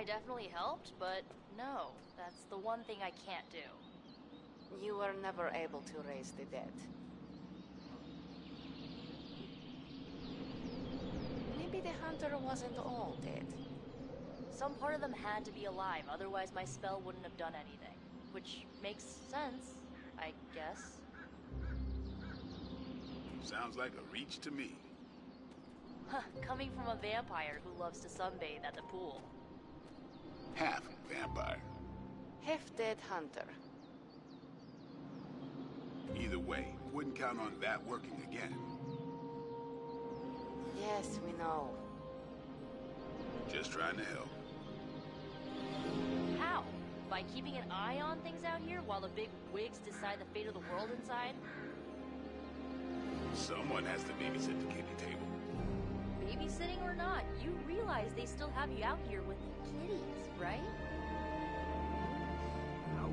I definitely helped, but no, that's the one thing I can't do. You were never able to raise the dead. Maybe the hunter wasn't all dead. Some part of them had to be alive, otherwise my spell wouldn't have done anything. Which makes sense, I guess. Sounds like a reach to me. Huh, coming from a vampire who loves to sunbathe at the pool. Half vampire. Half-dead hunter. Either way, wouldn't count on that working again. Yes, we know. Just trying to help. How? By keeping an eye on things out here while the big wigs decide the fate of the world inside? Someone has to babysit the kitty table. Babysitting or not, you realize they still have you out here with the kitties, right? Ouch.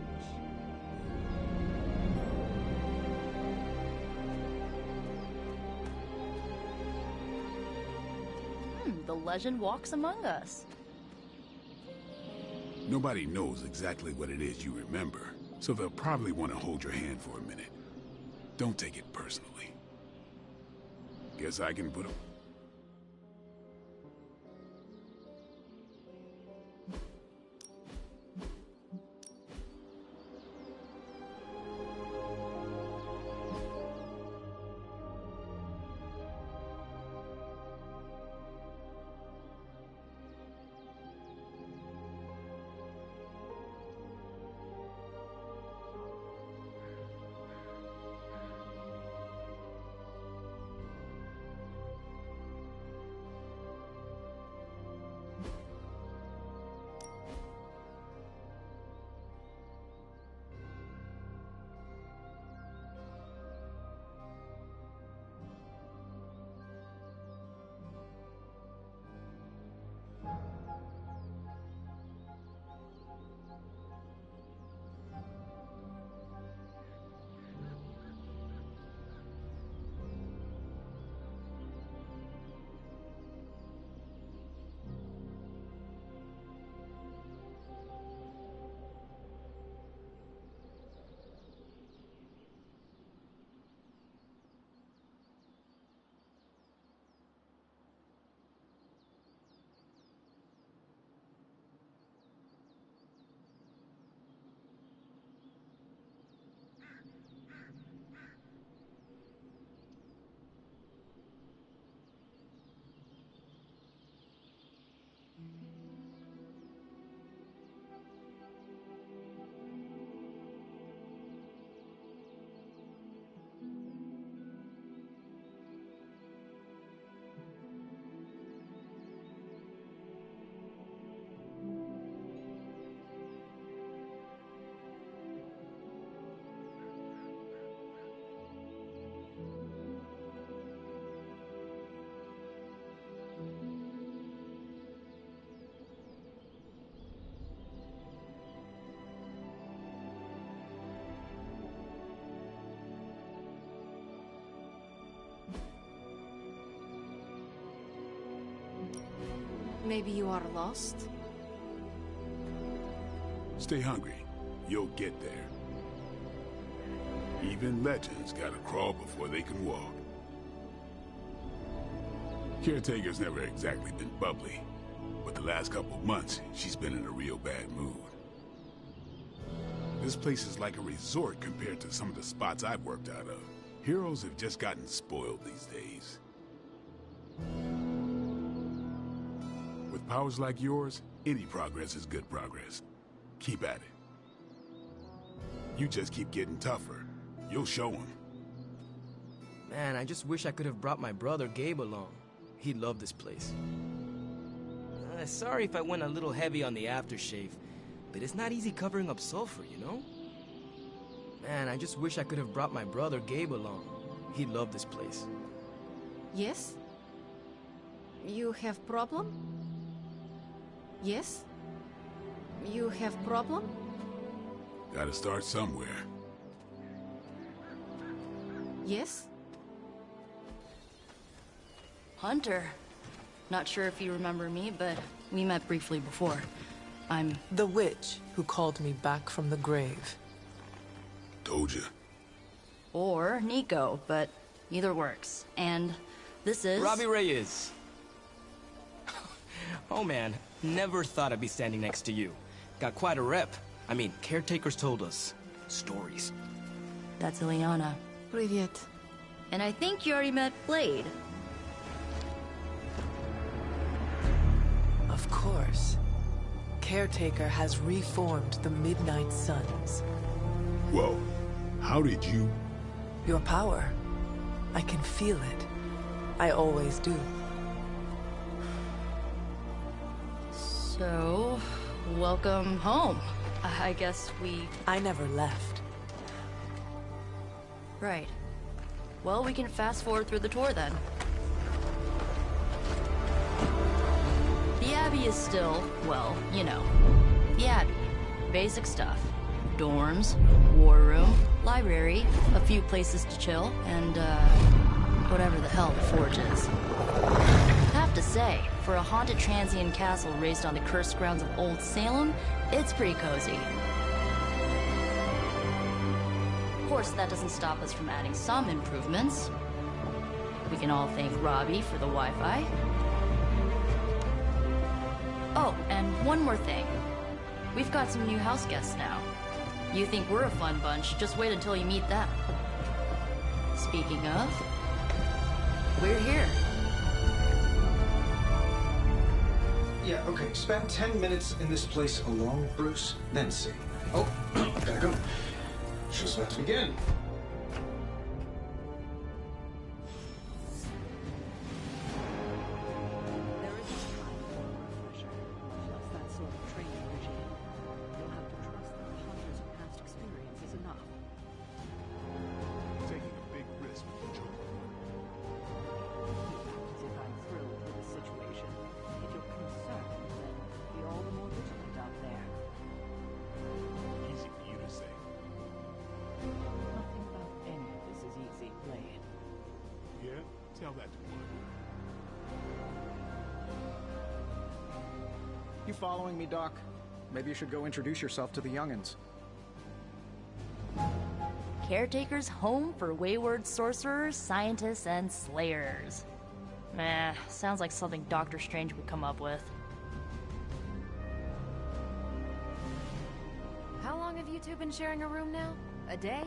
The legend walks among us. Nobody knows exactly what it is you remember, so they'll probably want to hold your hand for a minute. Don't take it personally. Guess I can put a... Maybe you are lost? Stay hungry. You'll get there. Even legends gotta crawl before they can walk. Caretaker's never exactly been bubbly, but the last couple of months, she's been in a real bad mood. This place is like a resort compared to some of the spots I've worked out of. Heroes have just gotten spoiled these days. With powers like yours, any progress is good progress. Keep at it. You just keep getting tougher. You'll show him. Man, I just wish I could have brought my brother Gabe along. He'd love this place. Sorry if I went a little heavy on the aftershave, but it's not easy covering up sulfur, you know? Man, I just wish I could have brought my brother Gabe along. He'd love this place. Yes? You have problem? Yes? You have problem? Gotta start somewhere. Yes? Hunter. Not sure if you remember me, but we met briefly before. I'm... The witch who called me back from the grave. Told ya. Or Nico, but either works. And this is... Robbie Reyes. Oh man, never thought I'd be standing next to you. Got quite a rep. I mean, caretakers told us. Stories. That's Ileana. Привет. And I think you already met Blade. Of course. Caretaker has reformed the Midnight Suns. Whoa. How did you... Your power. I can feel it. I always do. So, welcome home. I guess we... I never left. Right. Well, we can fast forward through the tour then. The Abbey is still, well, you know, the Abbey. Basic stuff. Dorms, war room, library, a few places to chill, and, whatever the hell the Forge is. Have to say, for a haunted transient castle raised on the cursed grounds of Old Salem, it's pretty cozy. Of course, that doesn't stop us from adding some improvements. We can all thank Robbie for the Wi-Fi. Oh, and one more thing. We've got some new house guests now. You think we're a fun bunch, just wait until you meet them. Speaking of, we're here. Yeah, okay. Spend 10 minutes in this place alone, Bruce, then see. Oh, gotta go. Show's about to begin. There isn't time for a refresher. Just that sort of training regime. You'll have to trust that the hunters' past experience is enough. Taking a big risk with the job. As if I'm thrilled with the situation. If you're concerned, then be all the more vigilant out there. Easy for you to say. Nothing about any of this is easy, Blade. Yeah? Tell that to one. You following me, Doc? Maybe you should go introduce yourself to the youngins. Caretaker's home for wayward sorcerers, scientists, and slayers. Meh, sounds like something Doctor Strange would come up with. How long have you two been sharing a room now? A day?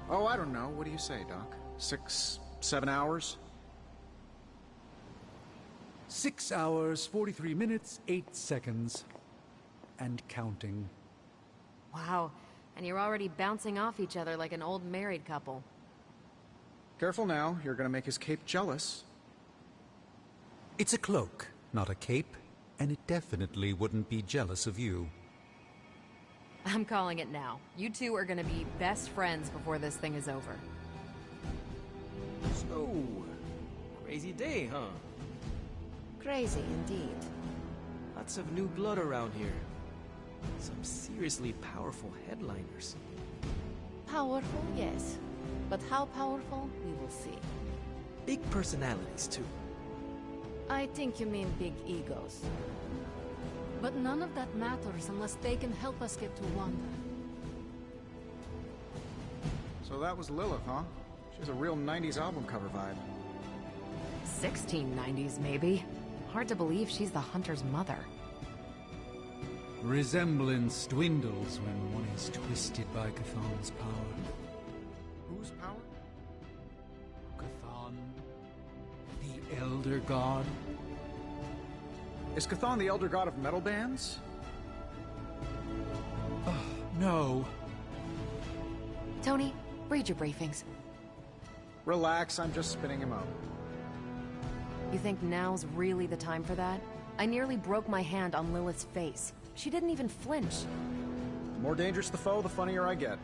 Oh, I don't know. What do you say, Doc? 6, 7 hours? 6 hours, 43 minutes, 8 seconds. And counting. Wow. And you're already bouncing off each other like an old married couple. Careful now. You're gonna make his cape jealous. It's a cloak, not a cape, and it definitely wouldn't be jealous of you. I'm calling it now. You two are gonna be best friends before this thing is over. So, crazy day, huh? Crazy indeed. Lots of new blood around here. Some seriously powerful headliners. Powerful, yes. But how powerful, we will see. Big personalities, too. I think you mean big egos. But none of that matters unless they can help us get to Wanda. So that was Lilith, huh? She has a real 90s album cover vibe. 1690s, maybe. Hard to believe she's the hunter's mother. Resemblance dwindles when one is twisted by Chthon's power. Whose power? Chthon, the Elder God. Is Chthon the elder god of metal bands? No. Tony, read your briefings. Relax, I'm just spinning him up. You think now's really the time for that? I nearly broke my hand on Lilith's face. She didn't even flinch. The more dangerous the foe, the funnier I get.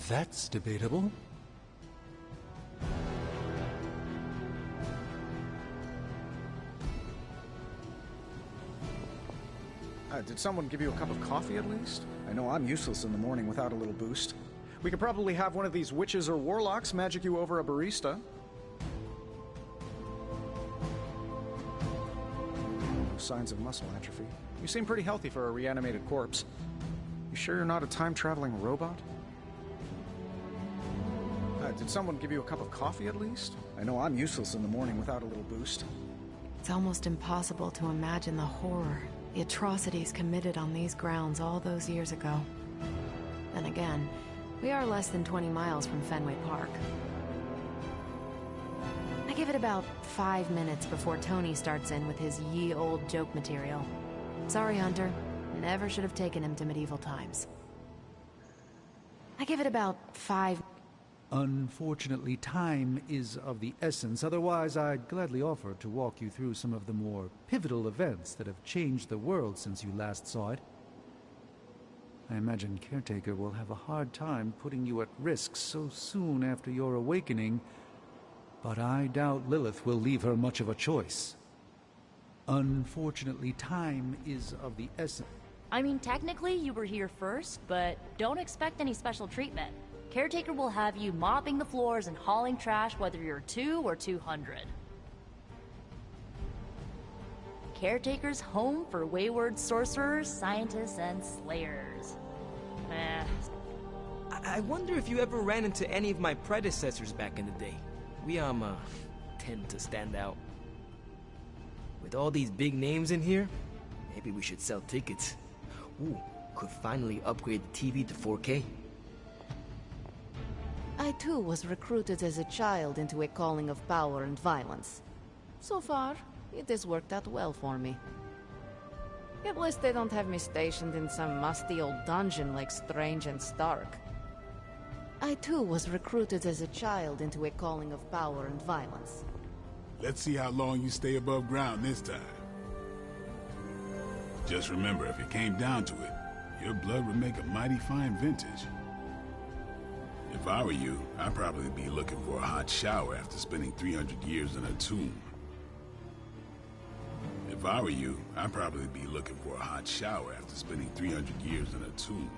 That's debatable. Did someone give you a cup of coffee at least? I know I'm useless in the morning without a little boost. We could probably have one of these witches or warlocks magic you over a barista. signs of muscle atrophy. You seem pretty healthy for a reanimated corpse. You sure you're not a time-traveling robot? Did someone give you a cup of coffee at least? I know I'm useless in the morning without a little boost. It's almost impossible to imagine the horror, the atrocities committed on these grounds all those years ago. Then again, we are less than 20 miles from Fenway Park. I give it about 5 minutes before Tony starts in with his ye old joke material. Sorry, Hunter. Never should have taken him to medieval times. I give it about 5... Unfortunately, time is of the essence. Otherwise, I'd gladly offer to walk you through some of the more pivotal events that have changed the world since you last saw it. I imagine Caretaker will have a hard time putting you at risk so soon after your awakening, but I doubt Lilith will leave her much of a choice. Unfortunately, time is of the essence. I mean, technically you were here first, but don't expect any special treatment. Caretaker will have you mopping the floors and hauling trash whether you're 2 or 200. Caretaker's home for wayward sorcerers, scientists, and slayers. I wonder if you ever ran into any of my predecessors back in the day. We, tend to stand out. With all these big names in here, maybe we should sell tickets. Ooh, could finally upgrade the TV to 4K. I too was recruited as a child into a calling of power and violence. So far, it has worked out well for me. At least they don't have me stationed in some musty old dungeon like Strange and Stark. I too was recruited as a child into a calling of power and violence. Let's see how long you stay above ground this time. Just remember, if it came down to it, your blood would make a mighty fine vintage. If I were you, I'd probably be looking for a hot shower after spending 300 years in a tomb. If I were you, I'd probably be looking for a hot shower after spending 300 years in a tomb.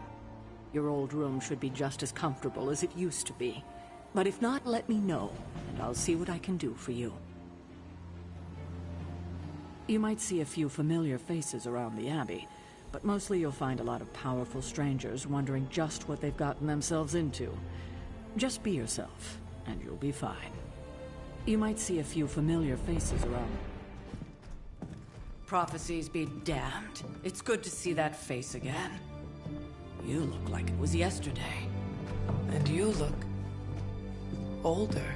Your old room should be just as comfortable as it used to be. But if not, let me know, and I'll see what I can do for you. You might see a few familiar faces around the Abbey, but mostly you'll find a lot of powerful strangers wondering just what they've gotten themselves into. Just be yourself, and you'll be fine. You might see a few familiar faces around. Prophecies be damned. It's good to see that face again. You look like it was yesterday. And you look older.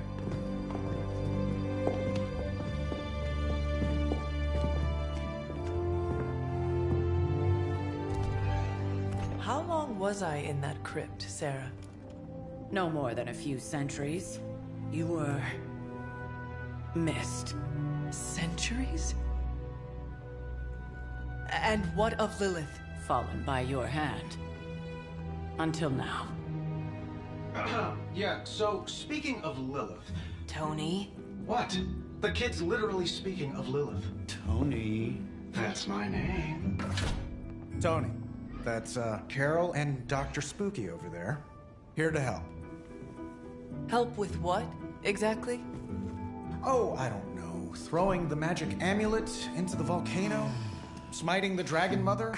How long was I in that crypt, Sarah? No more than a few centuries. You were... missed. Centuries? And what of Lilith? Fallen by your hand. Until now. Yeah, so speaking of Lilith... Tony? What? The kid's literally speaking of Lilith. Tony. That's my name. Tony. That's, Carol and Dr. Spooky over there. Here to help. Help with what, exactly? Oh, I don't know. Throwing the magic amulet into the volcano? Smiting the Dragon Mother?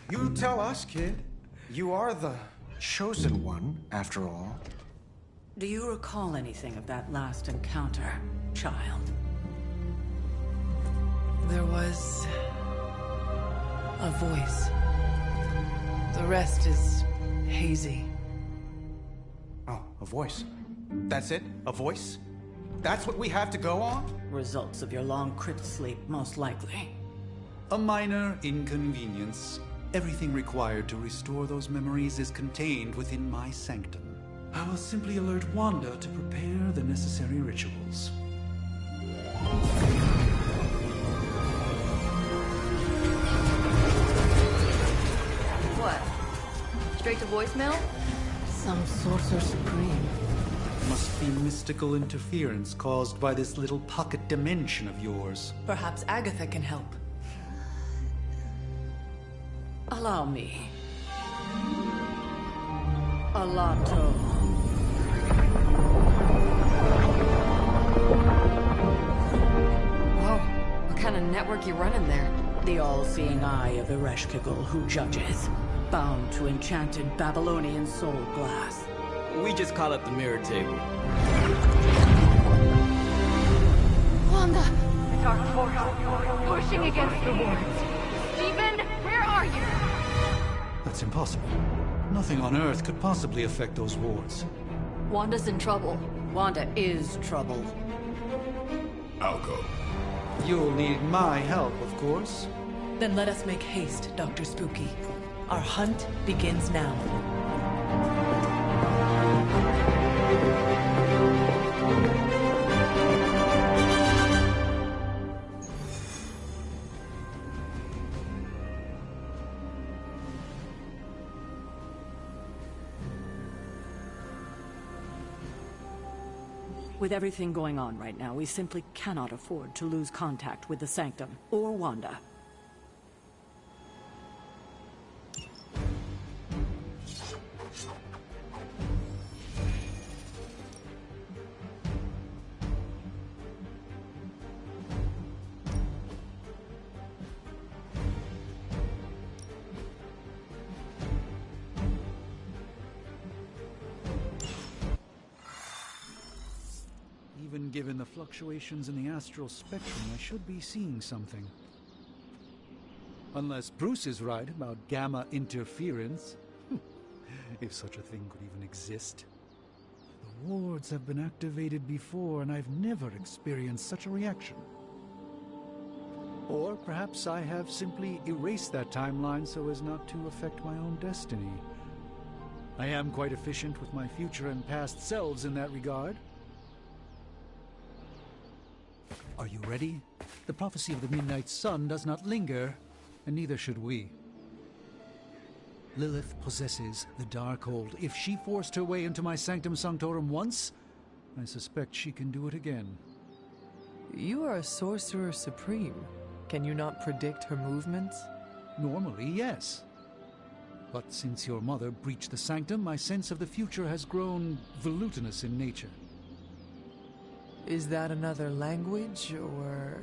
You tell us, kid. You are the chosen one, after all. Do you recall anything of that last encounter, child? There was... a voice. The rest is hazy. Oh, a voice. That's it? A voice? That's what we have to go on? Results of your long crypt sleep, most likely. A minor inconvenience. Everything required to restore those memories is contained within my sanctum. I will simply alert Wanda to prepare the necessary rituals. What? Straight to voicemail? Some sorcerer supreme. Must be mystical interference caused by this little pocket dimension of yours. Perhaps Agatha can help. Allow me. Alato. Whoa, what kind of network you running there? The all-seeing eye of Ereshkigal who judges, bound to enchanted Babylonian soul glass. We just call it the mirror table. Wanda! The dark force, pushing against the wards. Stephen, where are you? That's impossible. Nothing on Earth could possibly affect those wards. Wanda's in trouble. Wanda is trouble. I'll go. You'll need my help, of course. Then let us make haste, Dr. Spooky. Our hunt begins now. With everything going on right now, we simply cannot afford to lose contact with the Sanctum or Wanda. Even given the fluctuations in the astral spectrum, I should be seeing something. Unless Bruce is right about gamma interference. If such a thing could even exist. The wards have been activated before, and I've never experienced such a reaction. Or perhaps I have simply erased that timeline so as not to affect my own destiny. I am quite efficient with my future and past selves in that regard. Are you ready? The prophecy of the Midnight Sun does not linger, and neither should we. Lilith possesses the Darkhold. If she forced her way into my Sanctum Sanctorum once, I suspect she can do it again. You are a sorcerer supreme. Can you not predict her movements? Normally, yes. But since your mother breached the Sanctum, my sense of the future has grown volutinous in nature. Is that another language, or...?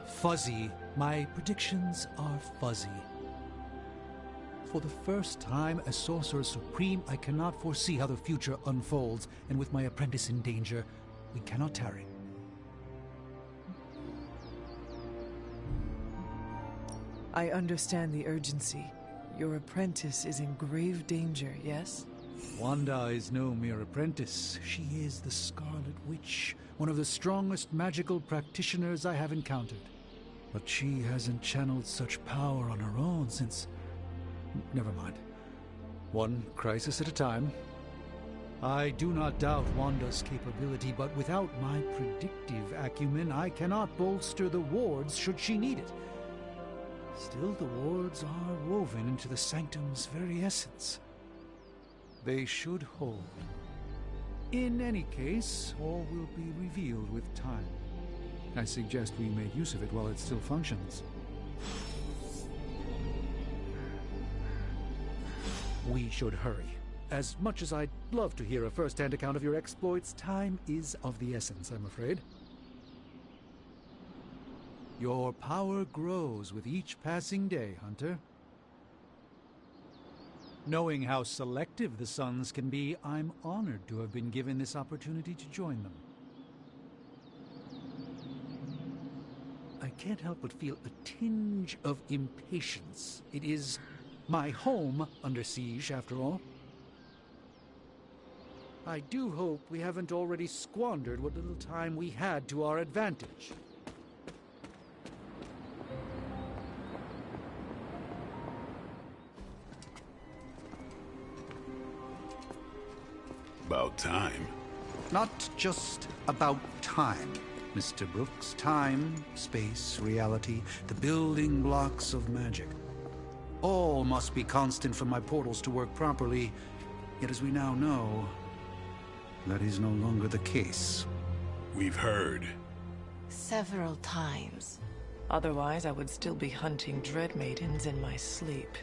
Fuzzy. My predictions are fuzzy. For the first time as Sorcerer Supreme, I cannot foresee how the future unfolds, and with my apprentice in danger, we cannot tarry. I understand the urgency. Your apprentice is in grave danger, yes? Wanda is no mere apprentice. She is the Scarlet Witch, one of the strongest magical practitioners I have encountered. But she hasn't channeled such power on her own since... Never mind. One crisis at a time. I do not doubt Wanda's capability, but without my predictive acumen, I cannot bolster the wards should she need it. Still, the wards are woven into the Sanctum's very essence. They should hold. In any case, all will be revealed with time. I suggest we make use of it while it still functions. We should hurry. As much as I'd love to hear a first-hand account of your exploits, time is of the essence, I'm afraid. Your power grows with each passing day, Hunter. Knowing how selective the Suns can be, I'm honored to have been given this opportunity to join them. I can't help but feel a tinge of impatience. It is my home under siege, after all. I do hope we haven't already squandered what little time we had to our advantage. About time. Not just about time, Mr. Brooks. Time, space, reality, the building blocks of magic. All must be constant for my portals to work properly, yet as we now know, that is no longer the case. We've heard. Several times. Otherwise, I would still be hunting Dread Maidens in my sleep.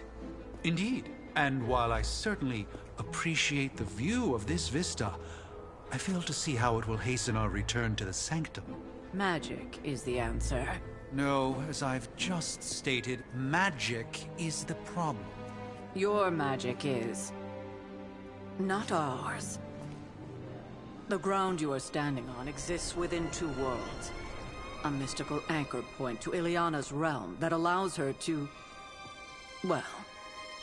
Indeed. And while I certainly appreciate the view of this vista, I fail to see how it will hasten our return to the Sanctum. Magic is the answer. No, as I've just stated, magic is the problem. Your magic is... not ours. The ground you are standing on exists within two worlds. A mystical anchor point to Ileana's realm that allows her to... well,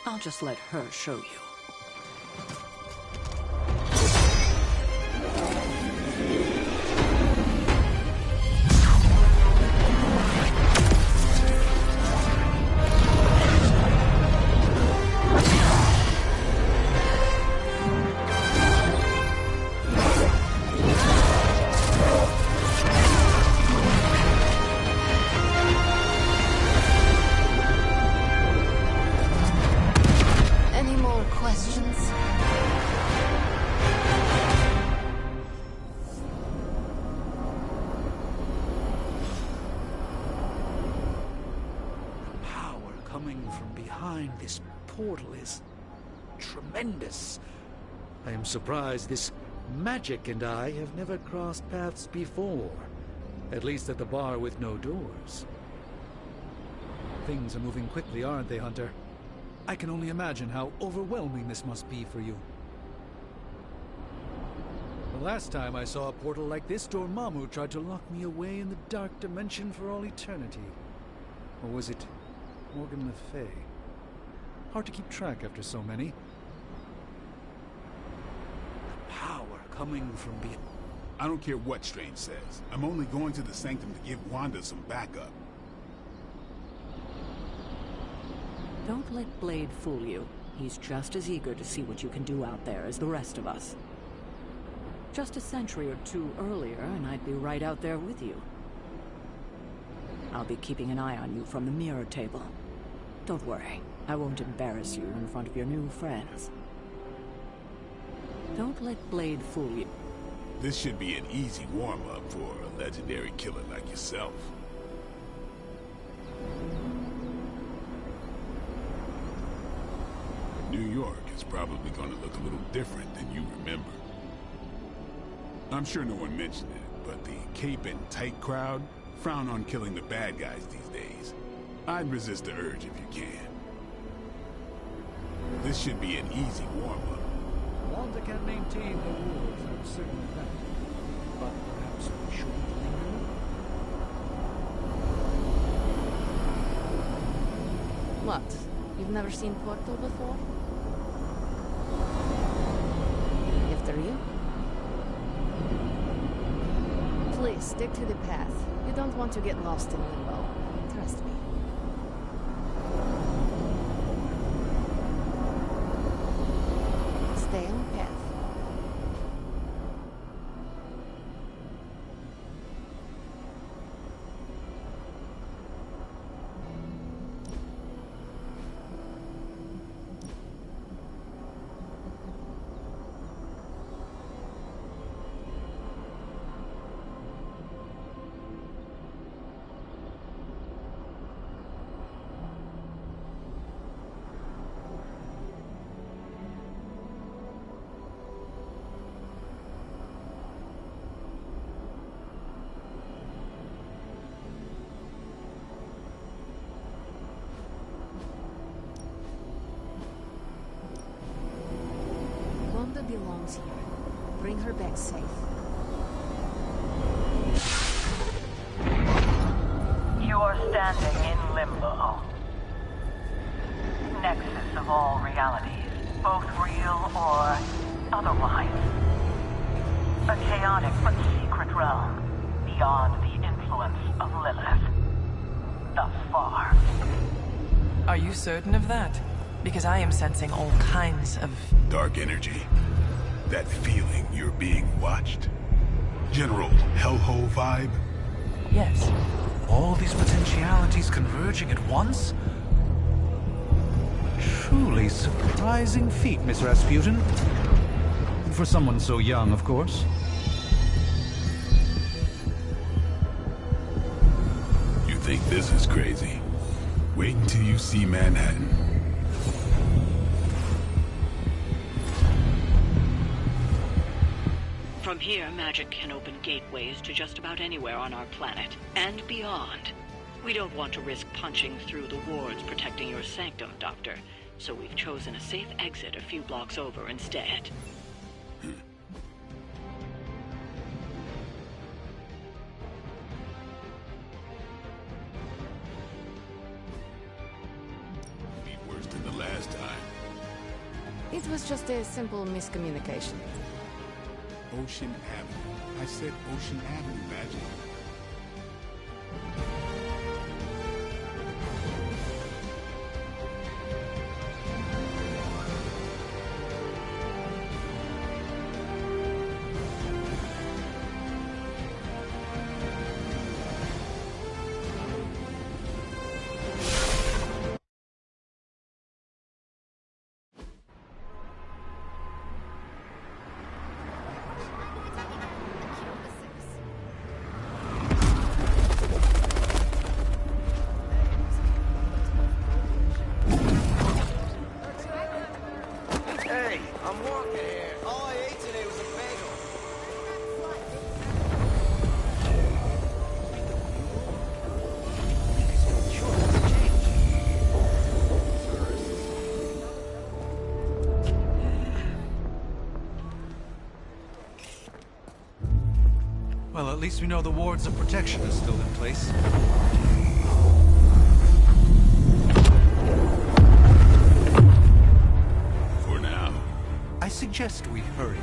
I'll just let her show you. This portal is tremendous. I am surprised this magic and I have never crossed paths before. At least at the bar with no doors. Things are moving quickly, aren't they, Hunter? I can only imagine how overwhelming this must be for you. The last time I saw a portal like this, Dormammu tried to lock me away in the dark dimension for all eternity. Or was it Morgan Le Fay? Hard to keep track after so many. The power coming from beyond. I don't care what Strange says. I'm only going to the Sanctum to give Wanda some backup. Don't let Blade fool you. He's just as eager to see what you can do out there as the rest of us. Just a century or two earlier, and I'd be right out there with you. I'll be keeping an eye on you from the mirror table. Don't worry. I won't embarrass you in front of your new friends. Don't let Blade fool you. This should be an easy warm-up for a legendary killer like yourself. New York is probably going to look a little different than you remember. I'm sure no one mentioned it, but the cape and tight crowd frown on killing the bad guys these days. I'd resist the urge if you can. This should be an easy warm-up. Wanda can maintain the rules, I'm certain of that. But perhaps we shouldn't linger? What? You've never seen Portal before? After you? Please, stick to the path. You don't want to get lost in limbo. Trust me. Stay on path. Belongs here. Bring her back safe. You are standing in limbo. Nexus of all realities, both real or otherwise. A chaotic but secret realm, beyond the influence of Lilith. Thus far. Are you certain of that? Because I am sensing all kinds of... dark energy. That feeling you're being watched? General hellhole vibe? Yes. All these potentialities converging at once? Truly surprising feat, Miss Rasputin. For someone so young, of course. You think this is crazy? Wait until you see Manhattan. From here, magic can open gateways to just about anywhere on our planet, and beyond. We don't want to risk punching through the wards protecting your sanctum, Doctor. So we've chosen a safe exit a few blocks over instead. Be worse than the last time. It was just a simple miscommunication. Ocean Avenue. I said Ocean Avenue, Magic. Hey, I'm walking here. All I ate today was a bagel. Well, at least we know the wards of protection is still in place. For now. I suggest we hurry.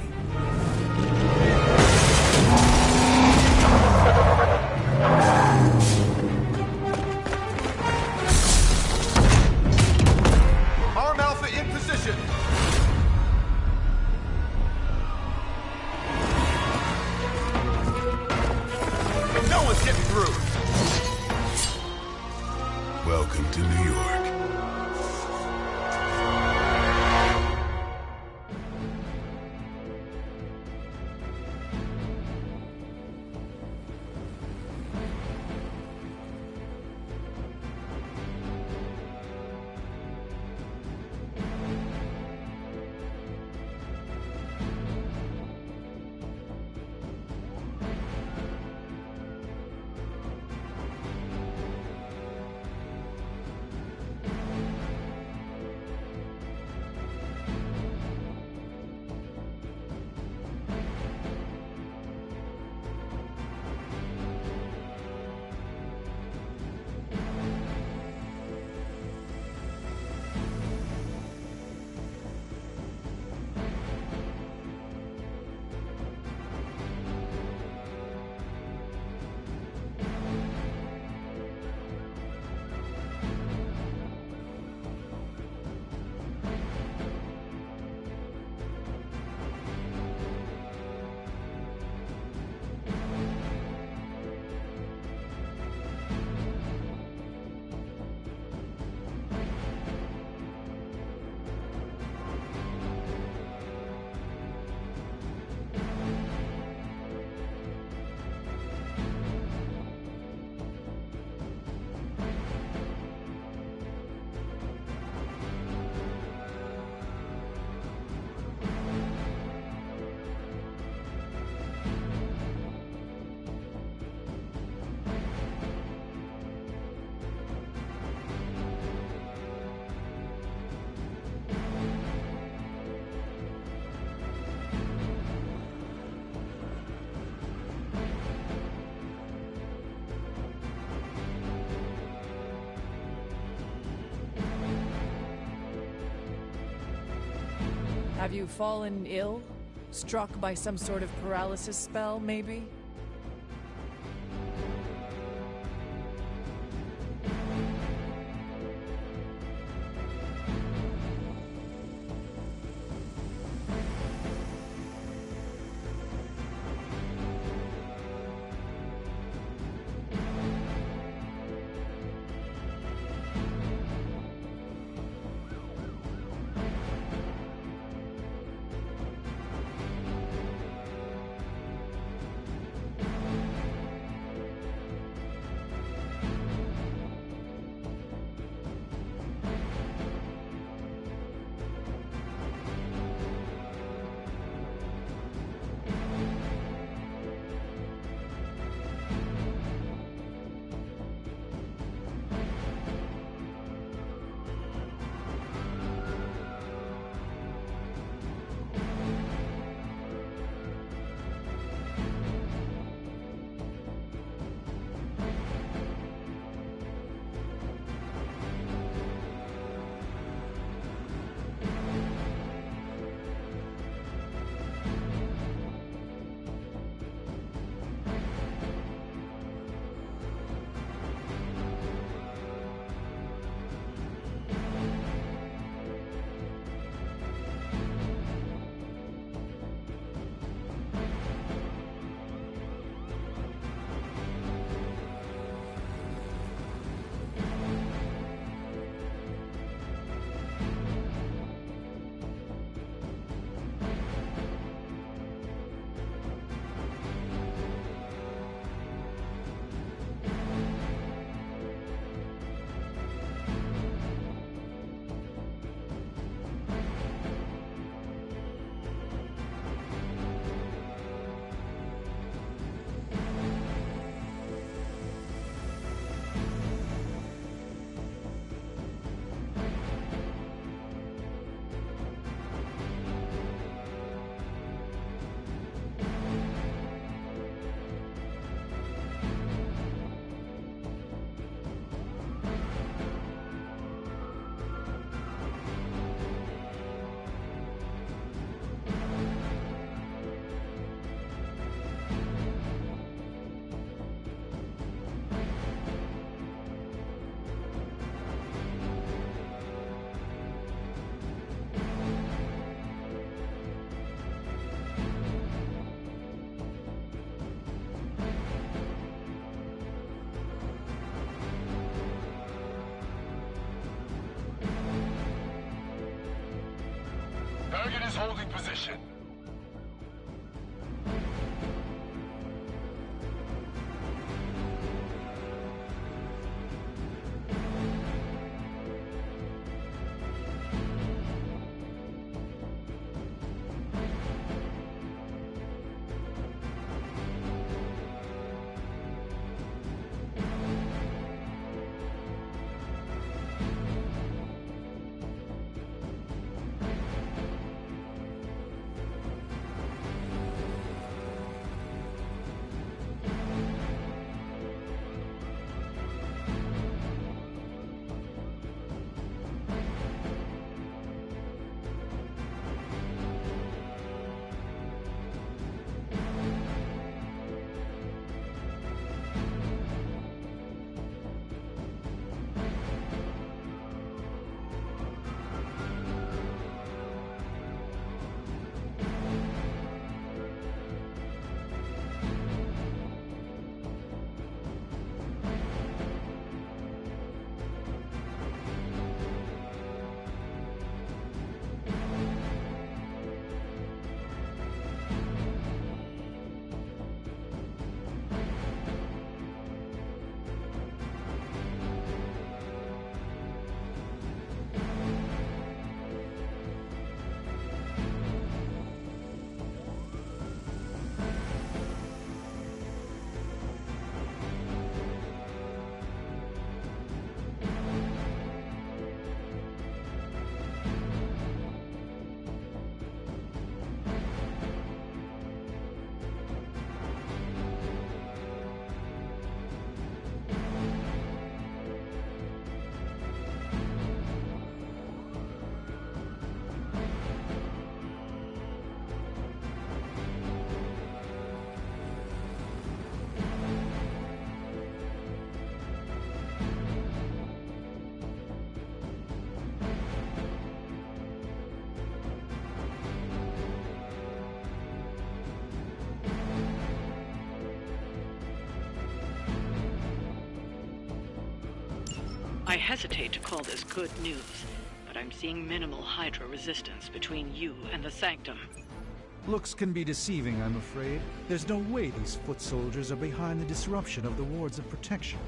Arm Alpha in position. No one's getting through. Welcome to New York. Have you fallen ill? Struck by some sort of paralysis spell, maybe? Target is holding position. I hesitate to call this good news, but I'm seeing minimal Hydra resistance between you and the Sanctum. Looks can be deceiving, I'm afraid. There's no way these foot soldiers are behind the disruption of the wards of protection.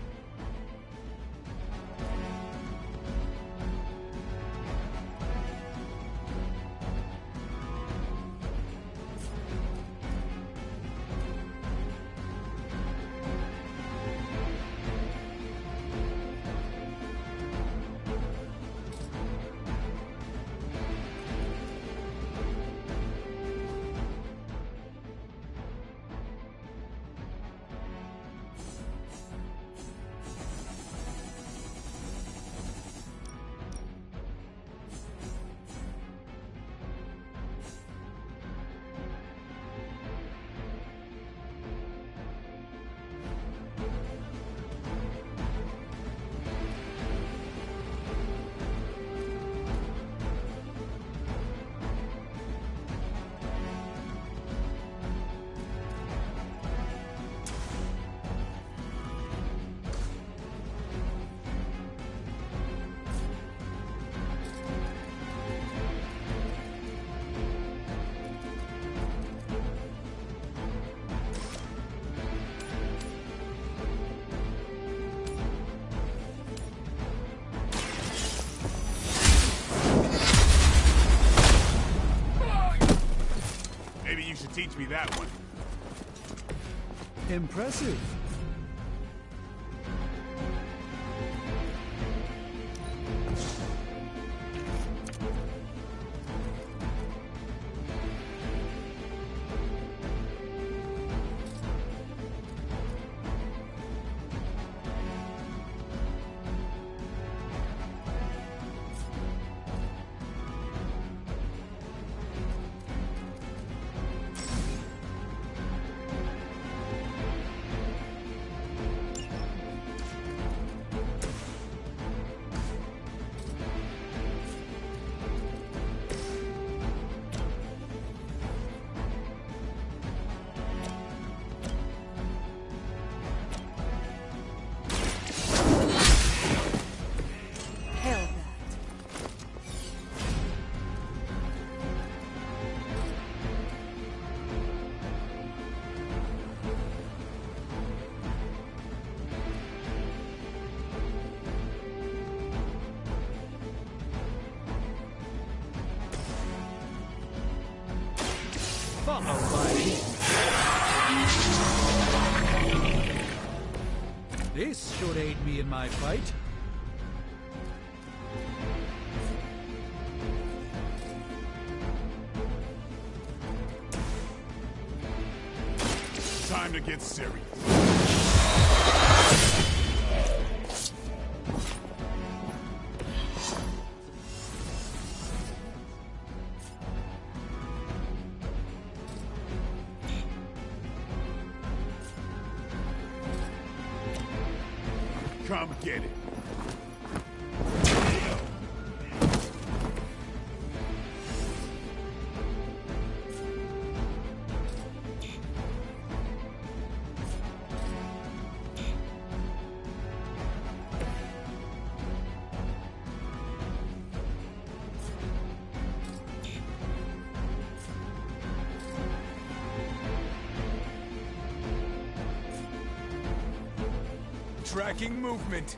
Teach me that one. Impressive. followed by his. This should aid me in my fight. Time to get serious. Come get it. Tracking movement.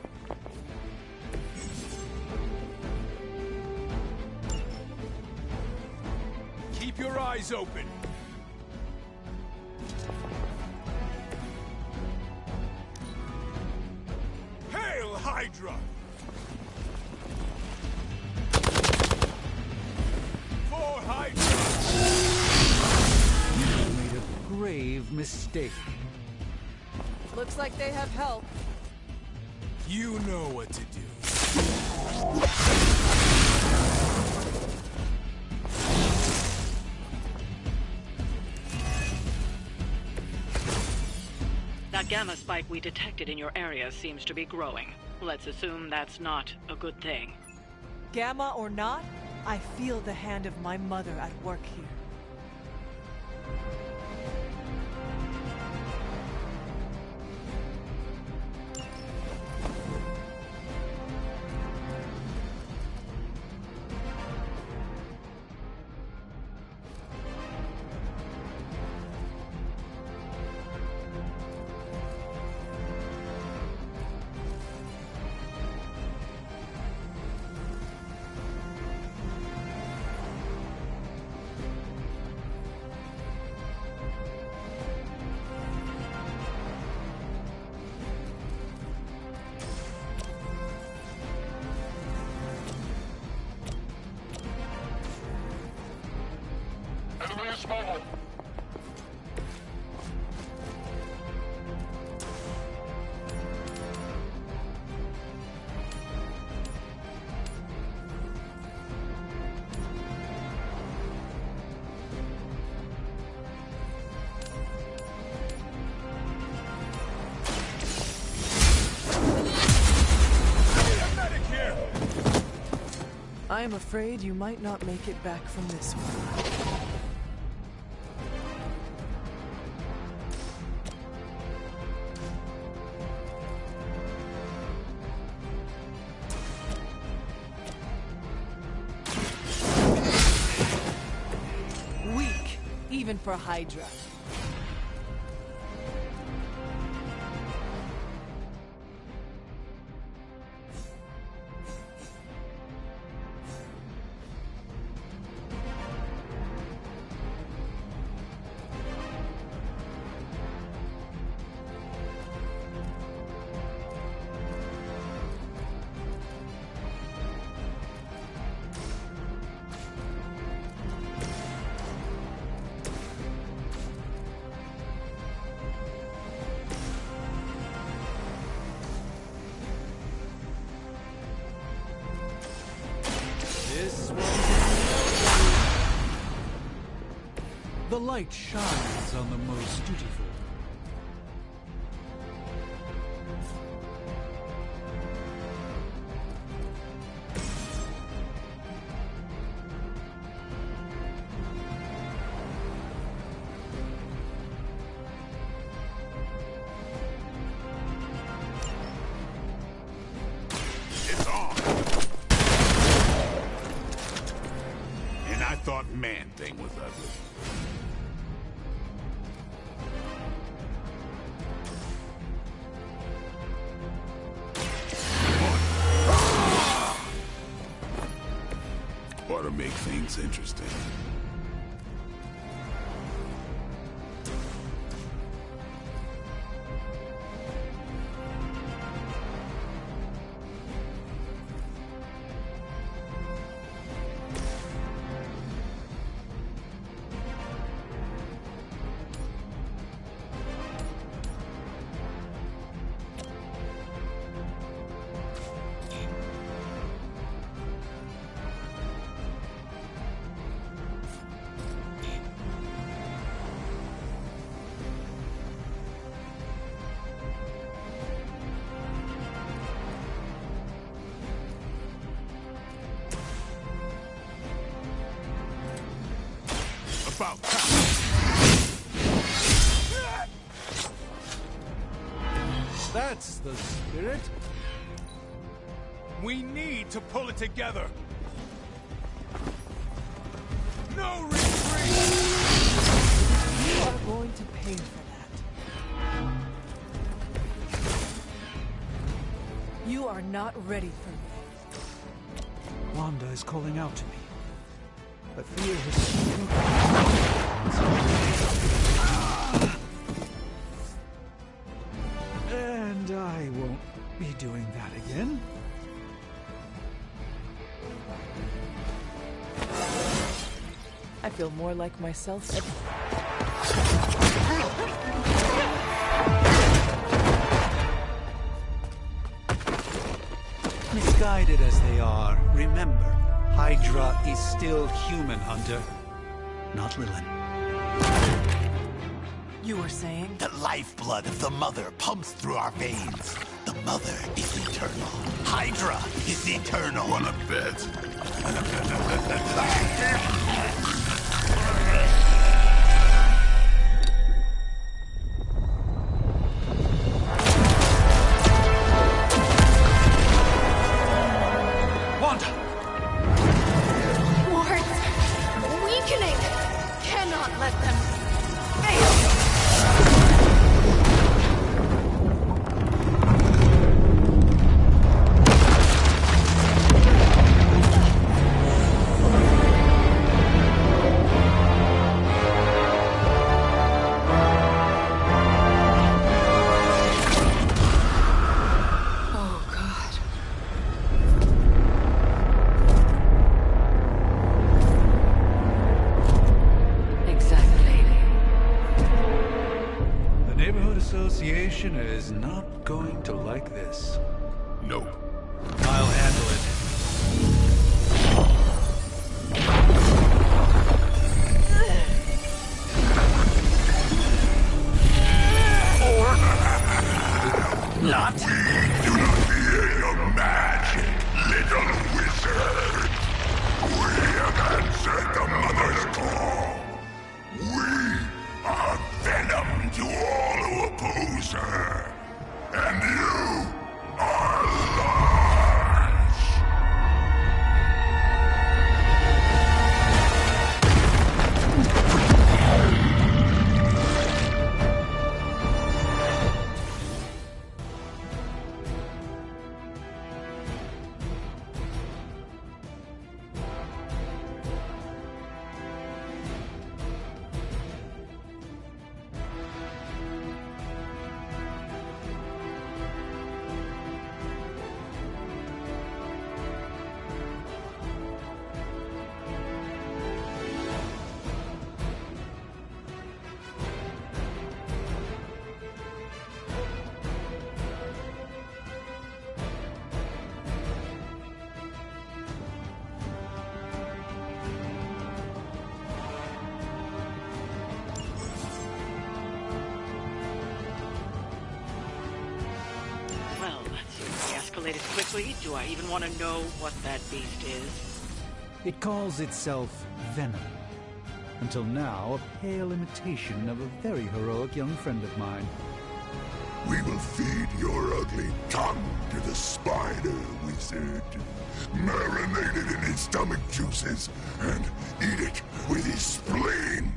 Keep your eyes open. Hail Hydra! For Hydra! You made a grave mistake. Looks like they have help. You know what to do. That gamma spike we detected in your area seems to be growing. Let's assume that's not a good thing. Gamma or not, I feel the hand of my mother at work here. I am afraid you might not make it back from this one. Weak, even for Hydra. The light shines on the most dutiful. It's on. And I thought Man-Thing was ugly. Ought to make things interesting. about time. That's the spirit. We need to pull it together. No retreat! You are going to pay for that. You are not ready for me. Wanda is calling out to me. But fear has and I won't be doing that again. I feel more like myself. Misguided as they are, remember, Hydra is still human, Hunter. Not Lilith. You were saying? The lifeblood of the Mother pumps through our veins. The Mother is eternal. Hydra is eternal. Wanna bet? Association is not going to like this. Nope. I'll handle it. Not? We do not fear your magic, little wizard. We have answered the Mother's call. We are venom to all who oppose her. And you are lost. Escalated quickly. Do I even want to know what that beast is? It calls itself Venom. Until now, a pale imitation of a very heroic young friend of mine. We will feed your ugly tongue to the spider wizard. Marinate it in his stomach juices and eat it with his spleen.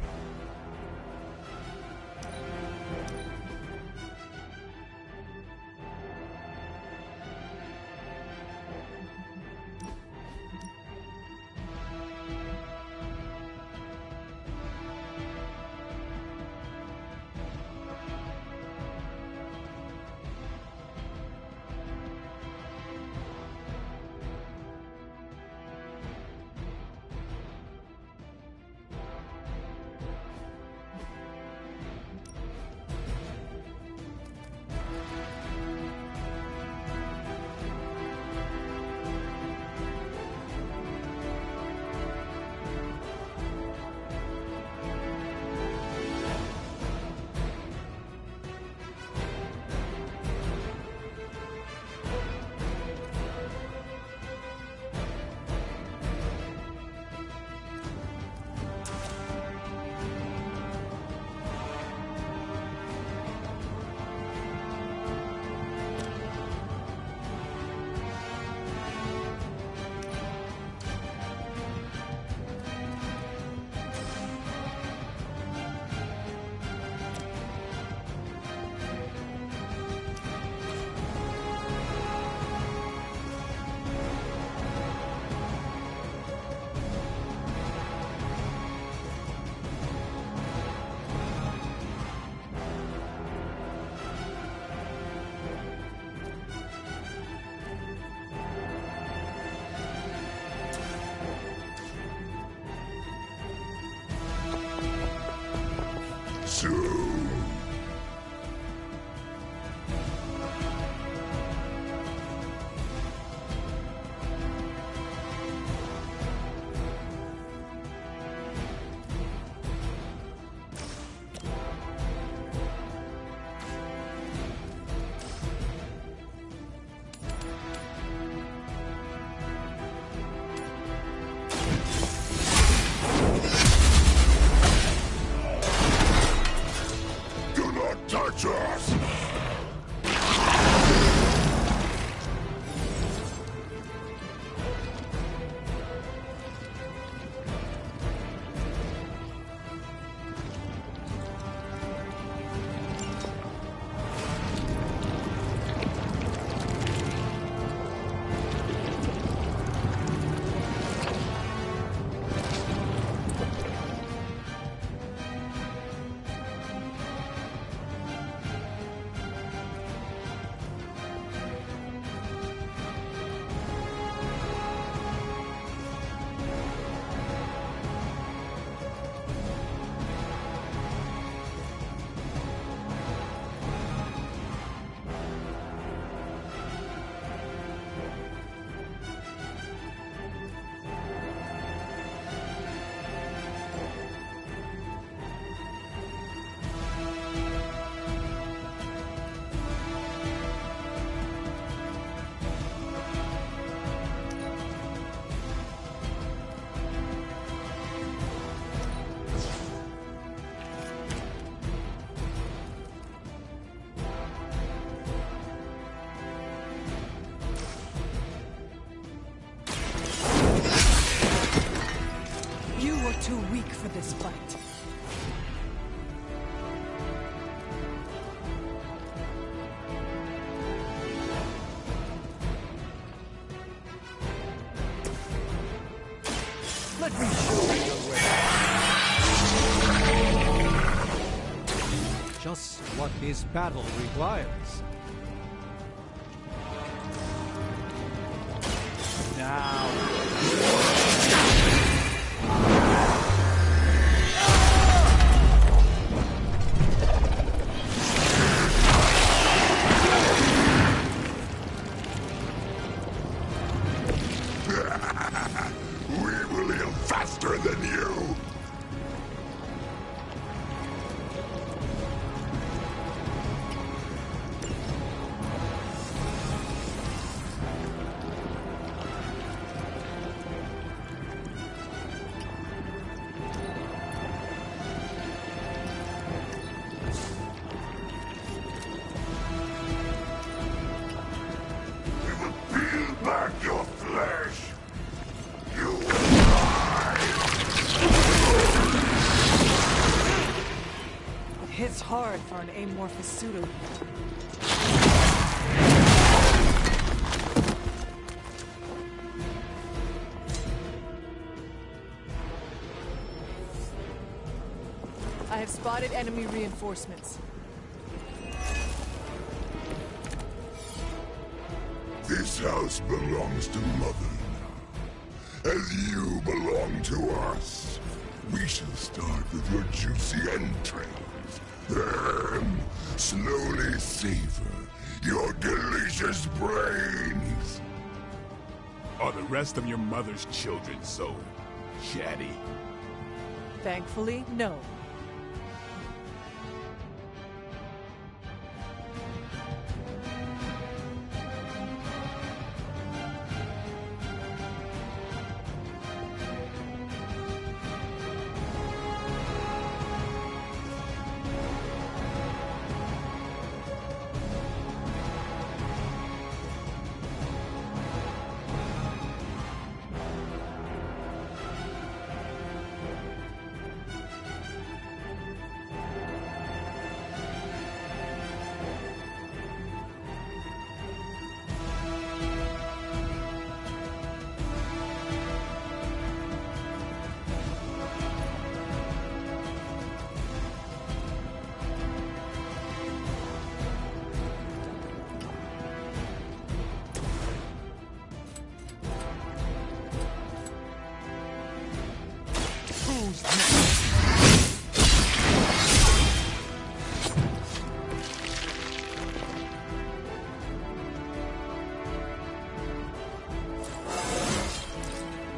soon. Touch us! Too weak for this fight. Let me show you the way. Just what this battle requires. Now. Faster than you! We will peel back your flesh! You will die! It hits hard for an amorphous pseudo. I have spotted enemy reinforcements. This house belongs to Mother now, as you belong to us. We shall start with your juicy entrails, then slowly savor your delicious brains. Are the rest of your mother's children so chatty? Thankfully, no.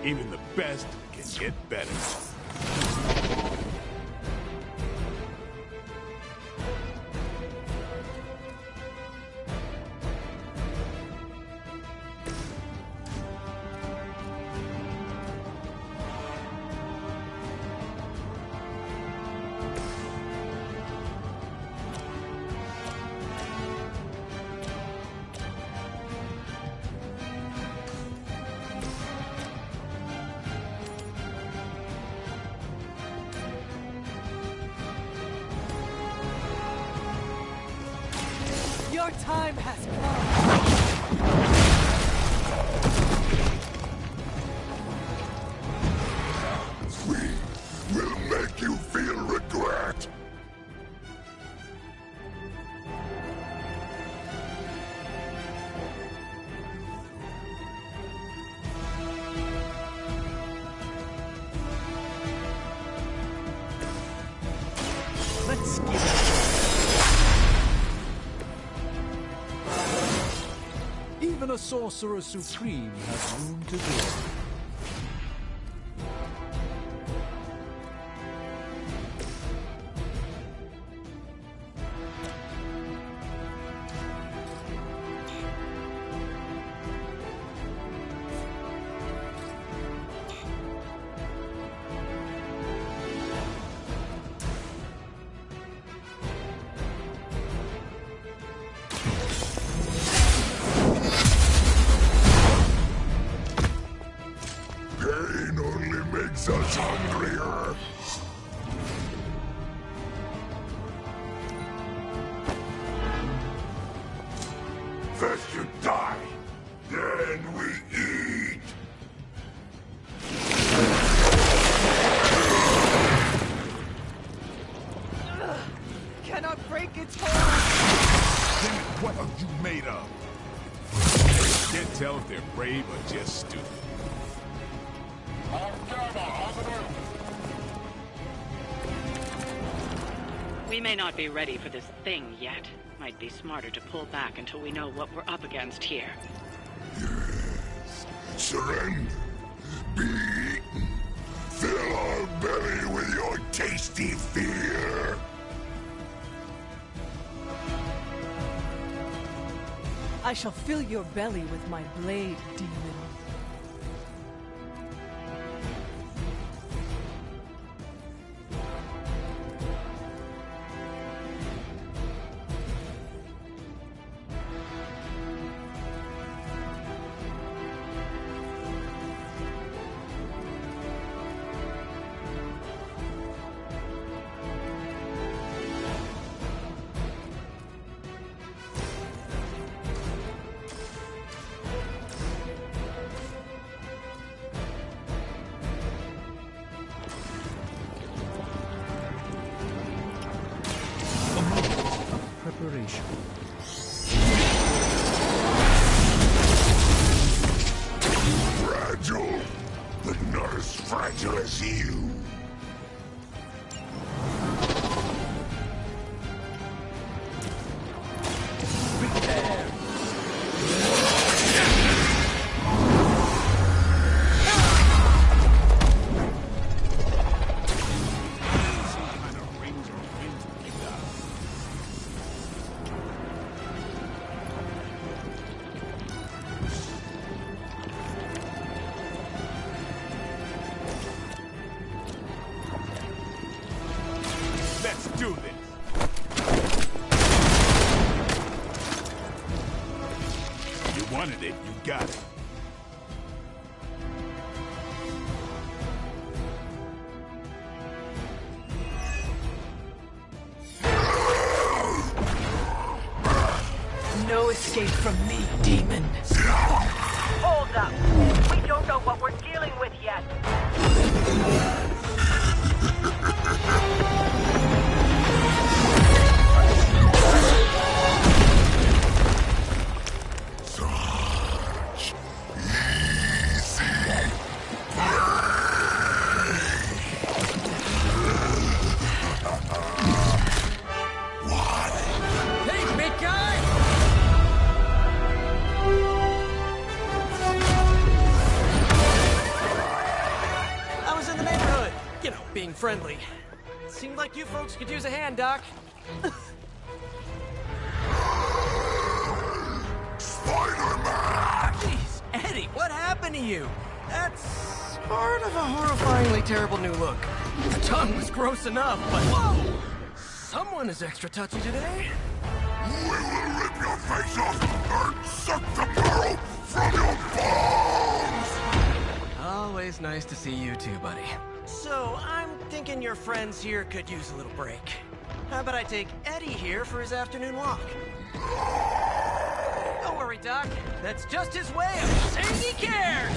Even the best can get better. Your time has come. We will make you feel regret. Let's get it. Even a sorcerer supreme has room to grow. Pain only makes us hungrier. First you die, then we eat. Cannot break its hold. Then what are you made of? Can't tell if they're brave or just stupid. We may not be ready for this thing yet. Might be smarter to pull back until we know what we're up against here. Yes. Surrender. Be eaten. Fill our belly with your tasty fear. I shall fill your belly with my blade, demon. Preparation. Fragile, but not as fragile as you. Let's do this. You wanted it, you got it. No escape from me, demon. Hold up. We don't know what we're dealing with yet. Such easy Hey, big guy! being friendly. Seemed like you folks could use a hand, Doc. Spider-Man! Jeez, Eddie, what happened to you? That's part of a horrifyingly terrible new look. The tongue was gross enough, but whoa! Someone is extra touchy today. We will rip your face off and suck the marrow from your bones! Always nice to see you too, buddy. So, I'm thinking your friends here could use a little break. How about I take Eddie here for his afternoon walk? Don't worry, Doc. That's just his way of saying he cares!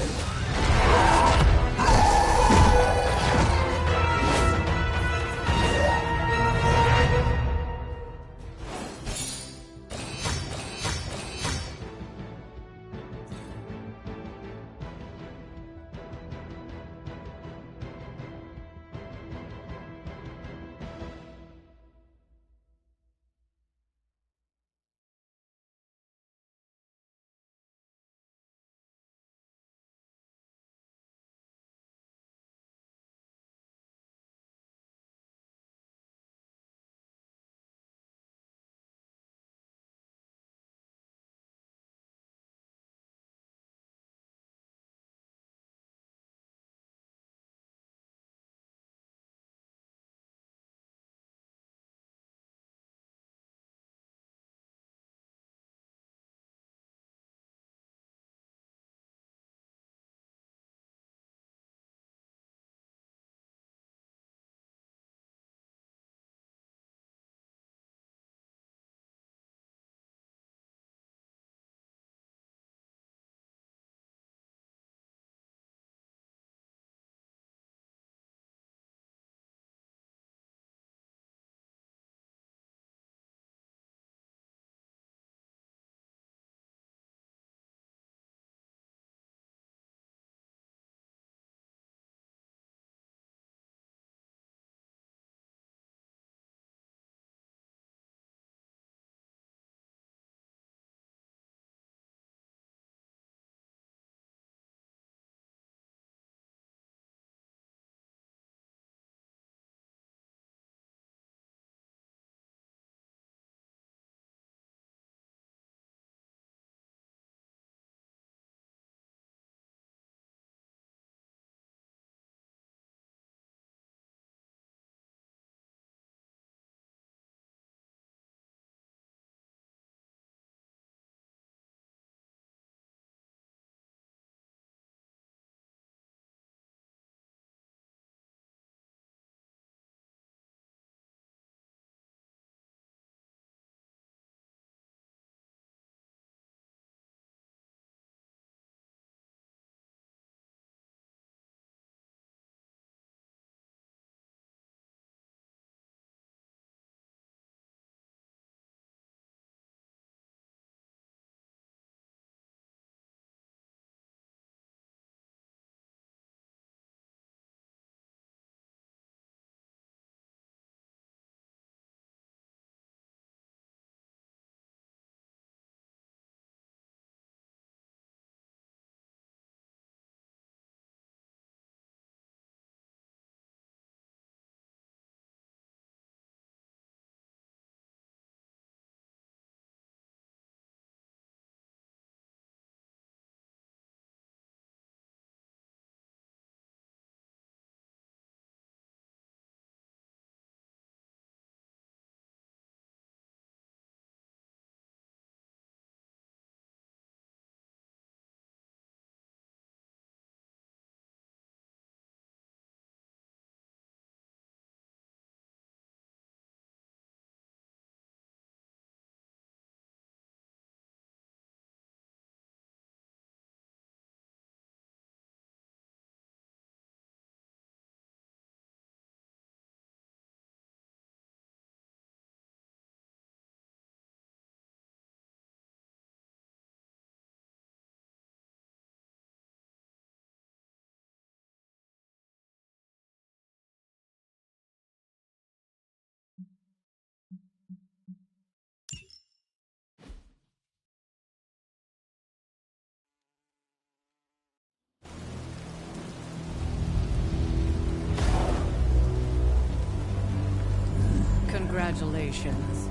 Congratulations.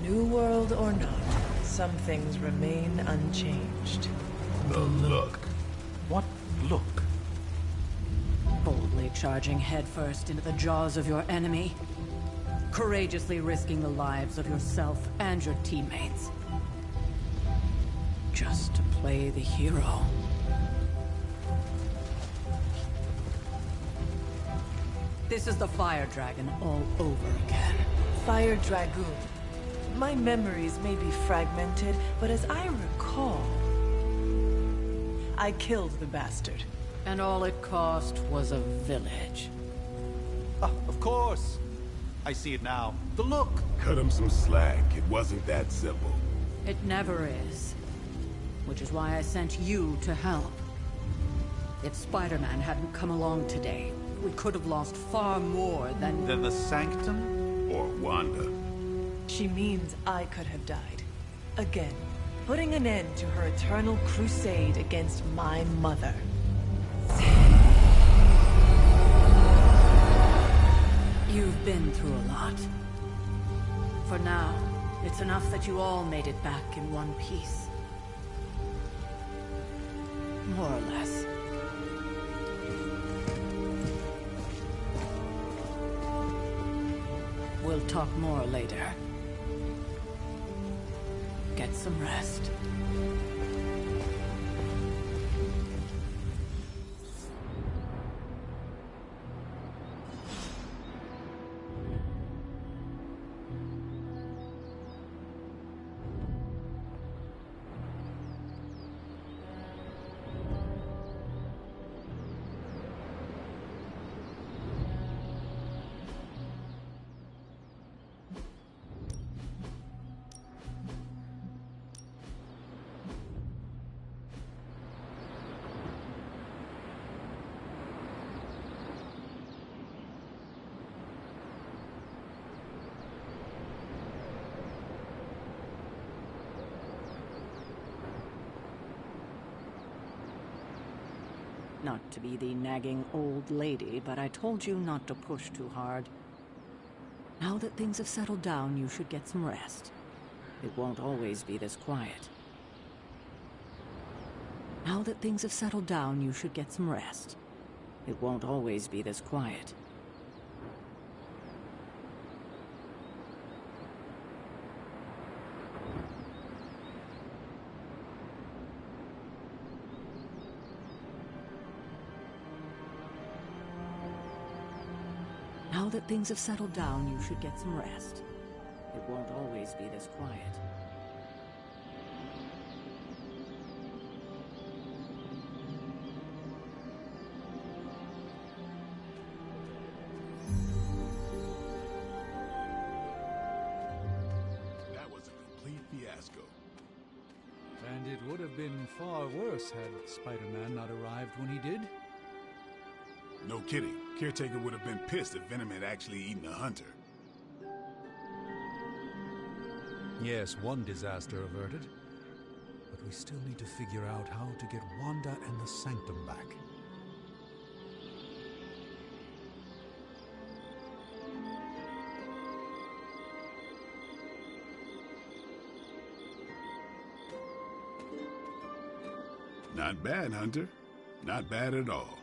New world or not, some things remain unchanged. The look. What look? Boldly charging headfirst into the jaws of your enemy. Courageously risking the lives of yourself and your teammates. Just to play the hero. This is the Fire Dragon all over again. Fire Dragoon. My memories may be fragmented, but as I recall, I killed the bastard. And all it cost was a village. Ah, of course. I see it now. The look. Cut him some slack. It wasn't that simple. It never is. Which is why I sent you to help. If Spider-Man hadn't come along today, we could have lost far more than... Than the Sanctum? Or Wanda. She means I could have died. Again, putting an end to her eternal crusade against my mother. You've been through a lot. For now, it's enough that you all made it back in one piece. More or less. We'll talk more later. Get some rest. Not to be the nagging old lady, but I told you not to push too hard. Now that things have settled down, you should get some rest. It won't always be this quiet. Now that things have settled down, you should get some rest. It won't always be this quiet. Now that things have settled down, you should get some rest. It won't always be this quiet. That was a complete fiasco. And it would have been far worse had Spider-Man not arrived when he did. No kidding. Caretaker would have been pissed if Venom had actually eaten a hunter. Yes, one disaster averted. But we still need to figure out how to get Wanda and the Sanctum back. Not bad, Hunter. Not bad at all.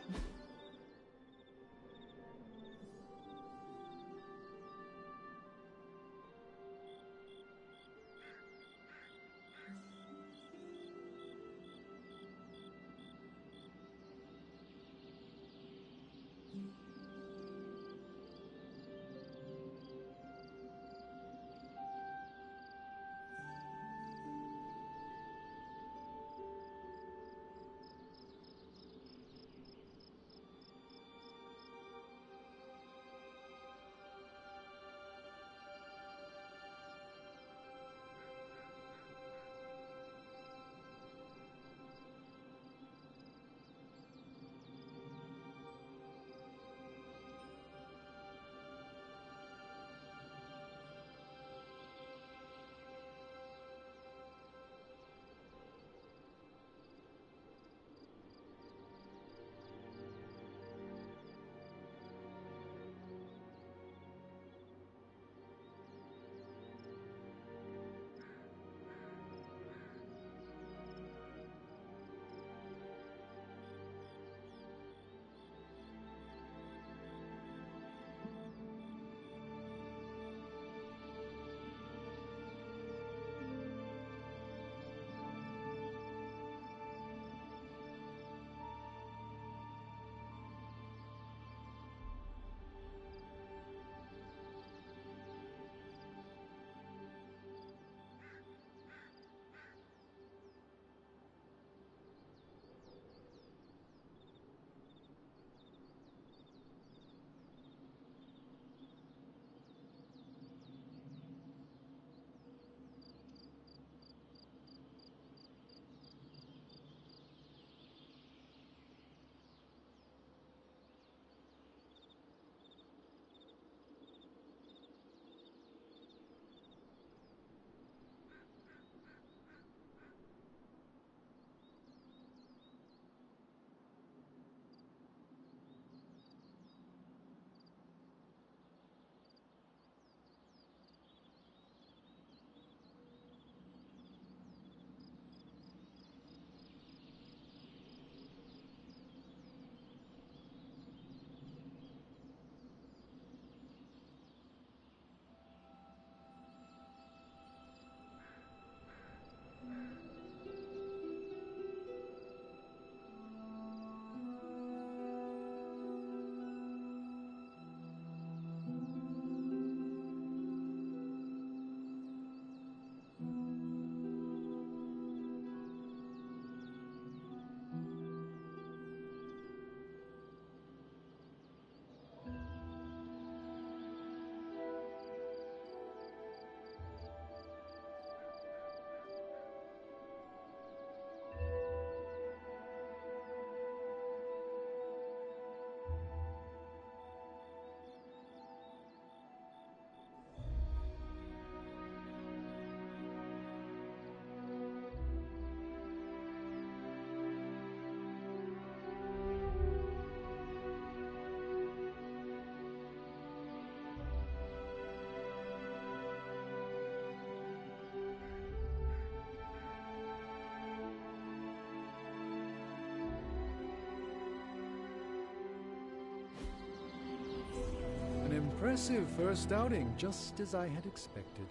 Impressive first outing, just as I had expected.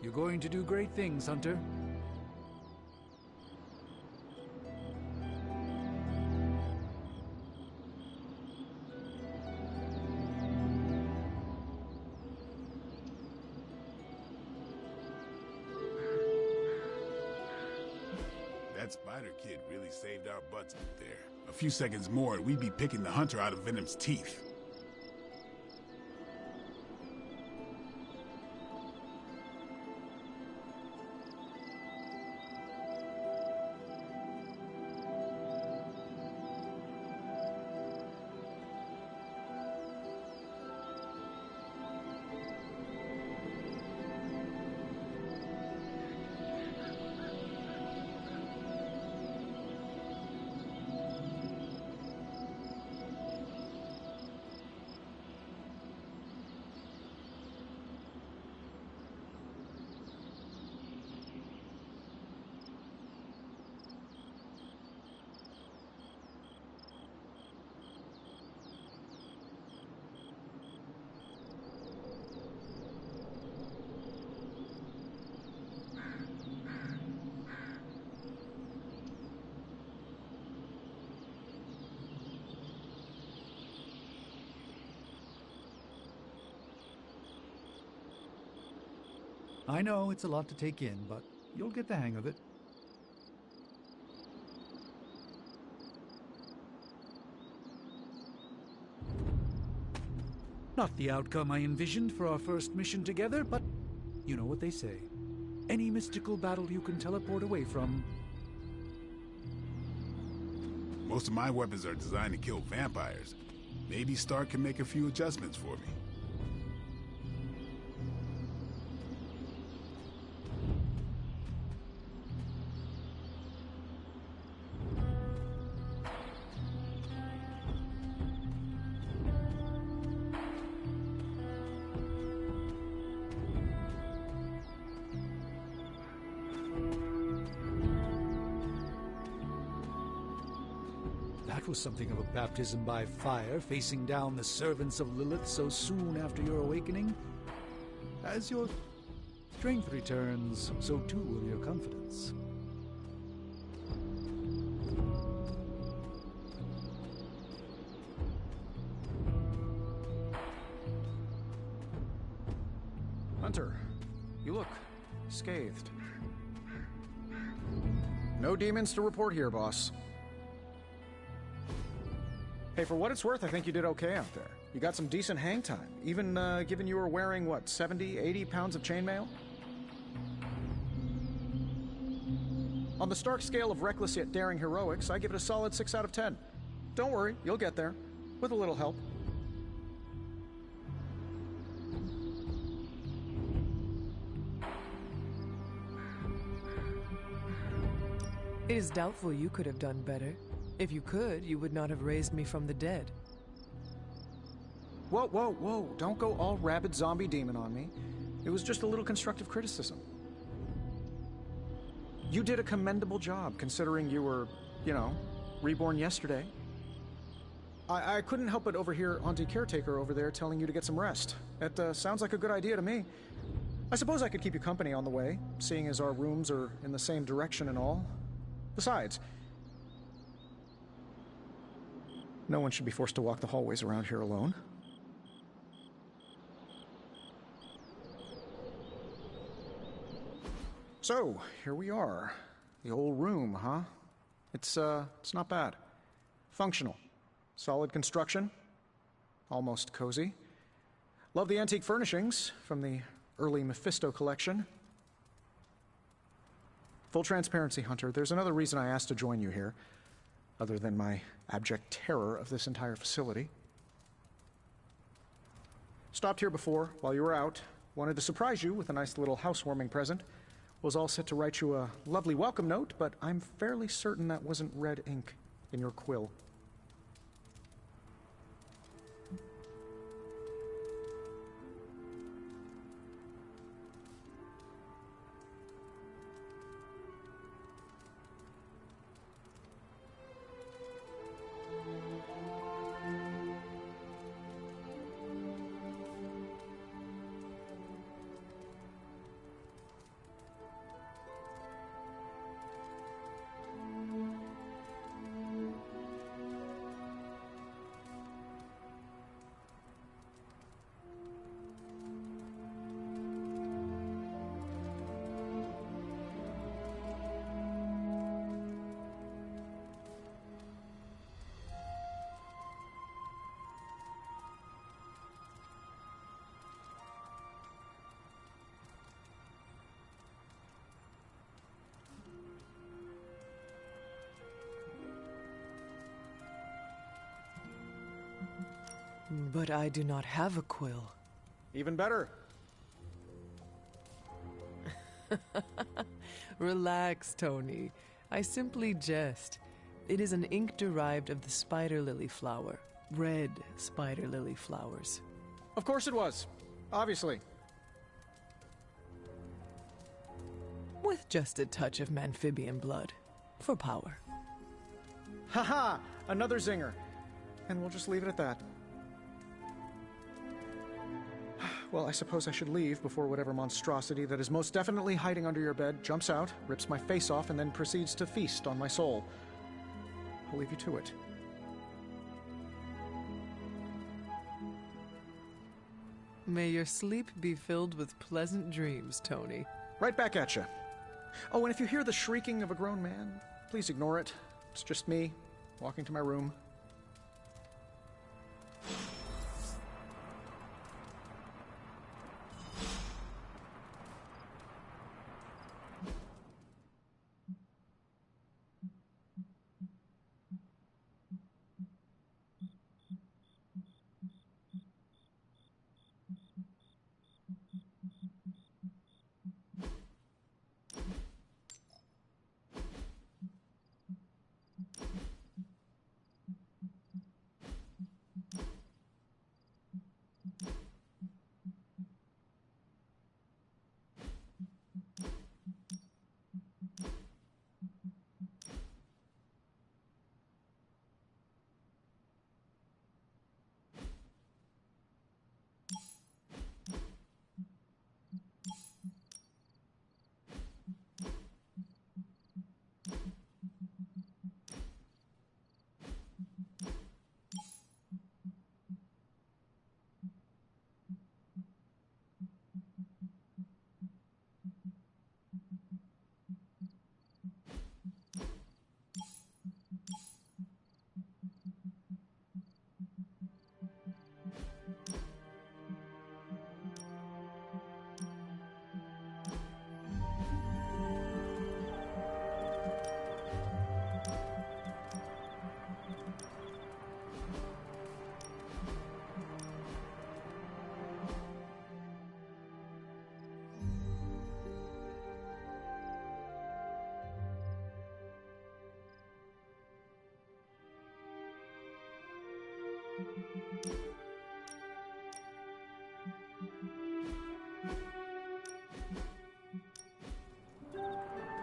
You're going to do great things, Hunter. That spider kid really saved our butts up there. A few seconds more and we'd be picking the hunter out of Venom's teeth. I know it's a lot to take in, but you'll get the hang of it. Not the outcome I envisioned for our first mission together, but you know what they say. Any mystical battle you can teleport away from. Most of my weapons are designed to kill vampires. Maybe Stark can make a few adjustments for me. That was something of a baptism by fire, facing down the servants of Lilith so soon after your awakening. As your strength returns, so too will your confidence. Hunter, you look scathed. No demons to report here, boss. Hey, for what it's worth, I think you did okay out there. You got some decent hang time, even given you were wearing, what, 70, 80 pounds of chainmail? On the Stark scale of reckless yet daring heroics, I give it a solid 6 out of 10. Don't worry, you'll get there, with a little help. It is doubtful you could have done better. If you could, you would not have raised me from the dead. Whoa, whoa, whoa. Don't go all rabid zombie demon on me. It was just a little constructive criticism. You did a commendable job, considering you were, you know, reborn yesterday. I couldn't help but overhear Auntie Caretaker over there telling you to get some rest. It sounds like a good idea to me. I suppose I could keep you company on the way, seeing as our rooms are in the same direction and all. Besides, no one should be forced to walk the hallways around here alone. So, here we are. The old room, huh? It's not bad. Functional. Solid construction. Almost cozy. Love the antique furnishings from the early Mephisto collection. Full transparency, Hunter, there's another reason I asked to join you here, other than my abject terror of this entire facility. Stopped here before, while you were out. Wanted to surprise you with a nice little housewarming present. Was all set to write you a lovely welcome note, but I'm fairly certain that wasn't red ink in your quill. But I do not have a quill. Even better. Relax, Tony. I simply jest. It is an ink derived of the spider lily flower. Red spider lily flowers. Of course it was. Obviously. With just a touch of amphibian blood. For power. Haha! Another zinger. And we'll just leave it at that. Well, I suppose I should leave before whatever monstrosity that is most definitely hiding under your bed jumps out, rips my face off, and then proceeds to feast on my soul. I'll leave you to it. May your sleep be filled with pleasant dreams, Tony. Right back at you. Oh, and if you hear the shrieking of a grown man, please ignore it. It's just me, walking to my room.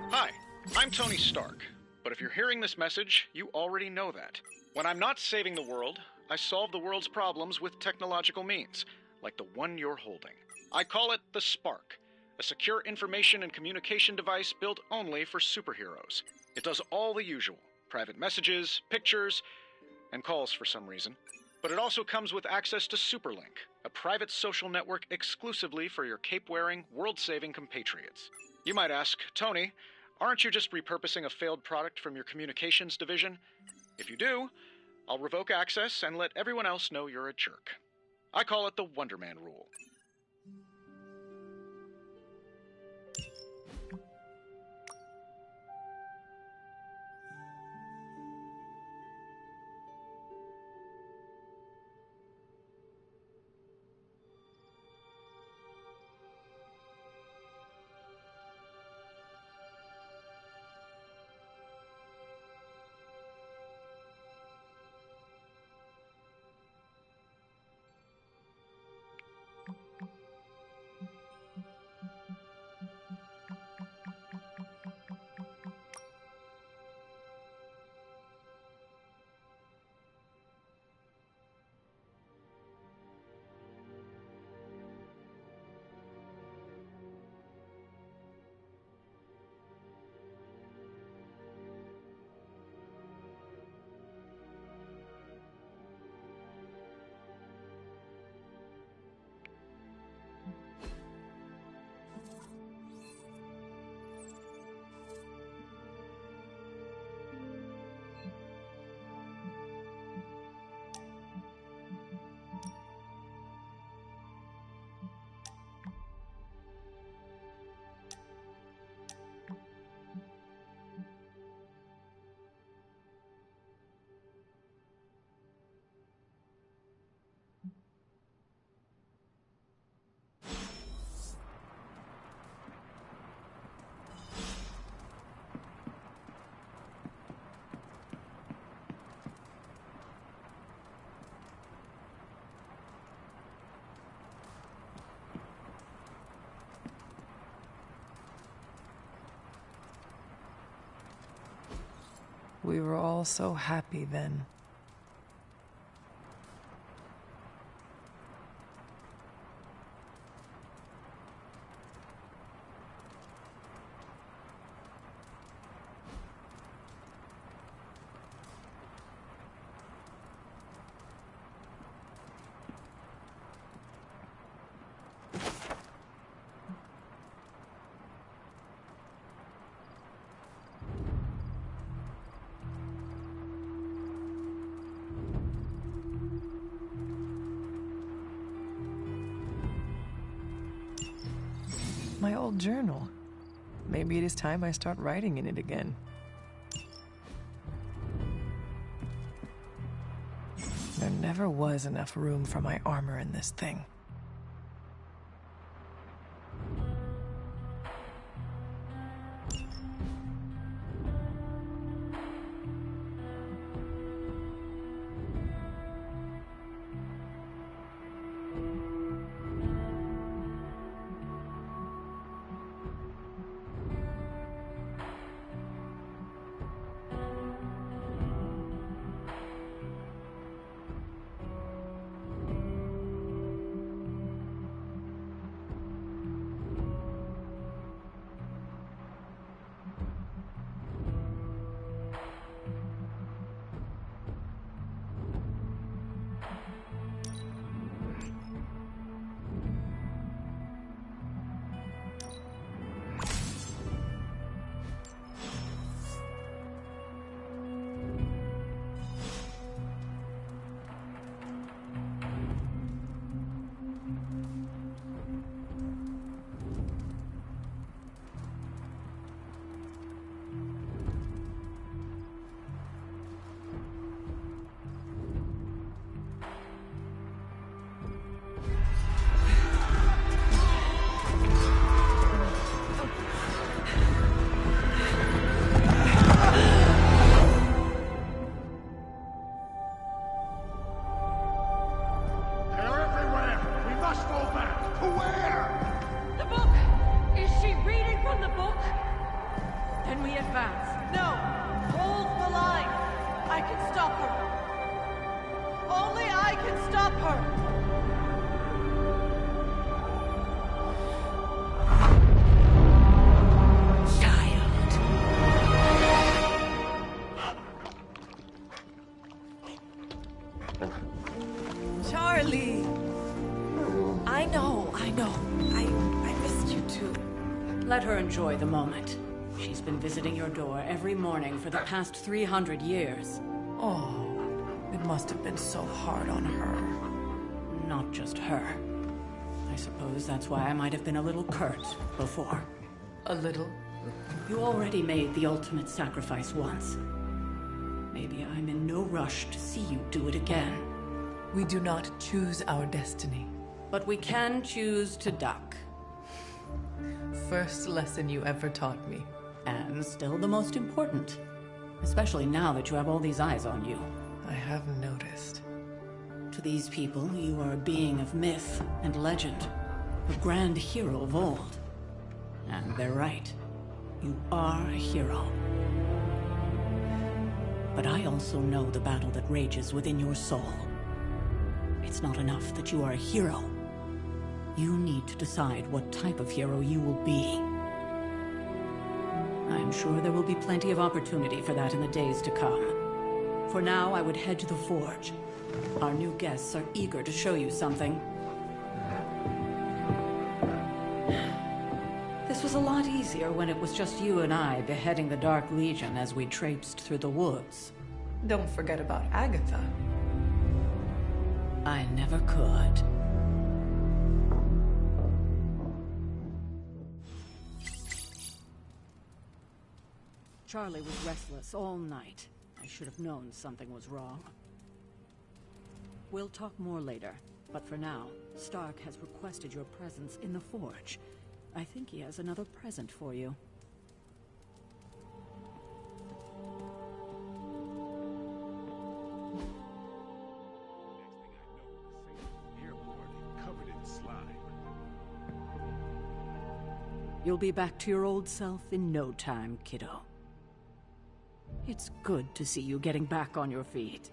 Hi, I'm Tony Stark, but if you're hearing this message, you already know that. When I'm not saving the world, I solve the world's problems with technological means, like the one you're holding. I call it the Spark, a secure information and communication device built only for superheroes. It does all the usual, private messages, pictures, and calls for some reason. But it also comes with access to Superlink, a private social network exclusively for your cape-wearing, world-saving compatriots. You might ask, Tony, aren't you just repurposing a failed product from your communications division? If you do, I'll revoke access and let everyone else know you're a jerk. I call it the Wonder Man rule. We were all so happy then. My old journal. Maybe it is time I start writing in it again. There never was enough room for my armor in this thing. Charlie! I know. I missed you too. Let her enjoy the moment. She's been visiting your door every morning for the past 300 years. Oh, it must have been so hard on her. Not just her. I suppose that's why I might have been a little curt before. A little? You already made the ultimate sacrifice once. Maybe I'm in no rush to see you do it again. We do not choose our destiny. But we can choose to duck. First lesson you ever taught me. And still the most important. Especially now that you have all these eyes on you. I have noticed. To these people, you are a being of myth and legend. A grand hero of old. And they're right. You are a hero. But I also know the battle that rages within your soul. It's not enough that you are a hero. You need to decide what type of hero you will be. I'm sure there will be plenty of opportunity for that in the days to come. For now, I would head to the forge. Our new guests are eager to show you something. This was a lot easier when it was just you and I beheading the Dark Legion as we traipsed through the woods. Don't forget about Agatha. I never could. Charlie was restless all night. I should have known something was wrong. We'll talk more later, but for now, Stark has requested your presence in the forge. I think he has another present for you. You'll be back to your old self in no time, kiddo. It's good to see you getting back on your feet.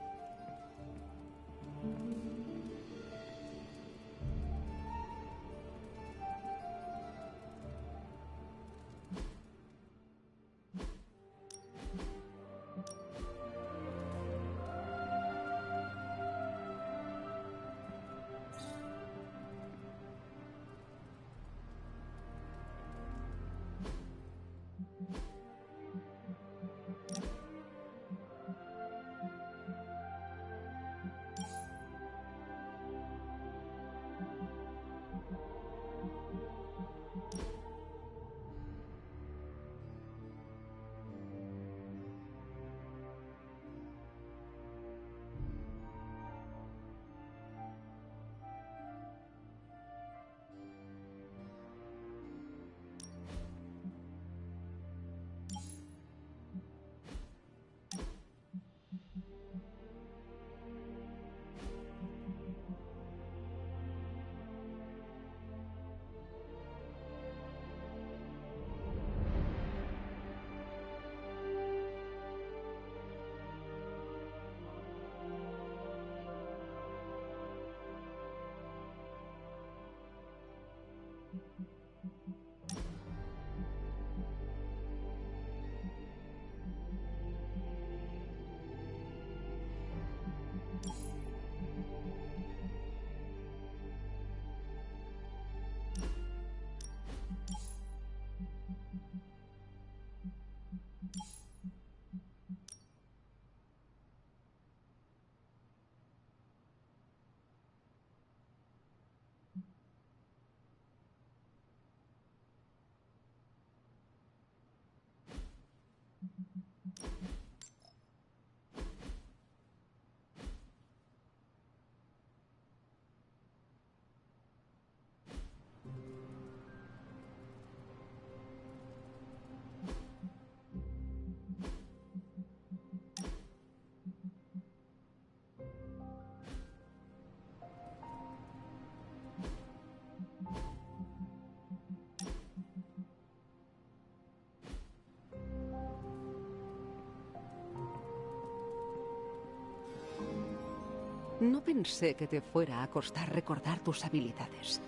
No pensé que te fuera a costar recordar tus habilidades.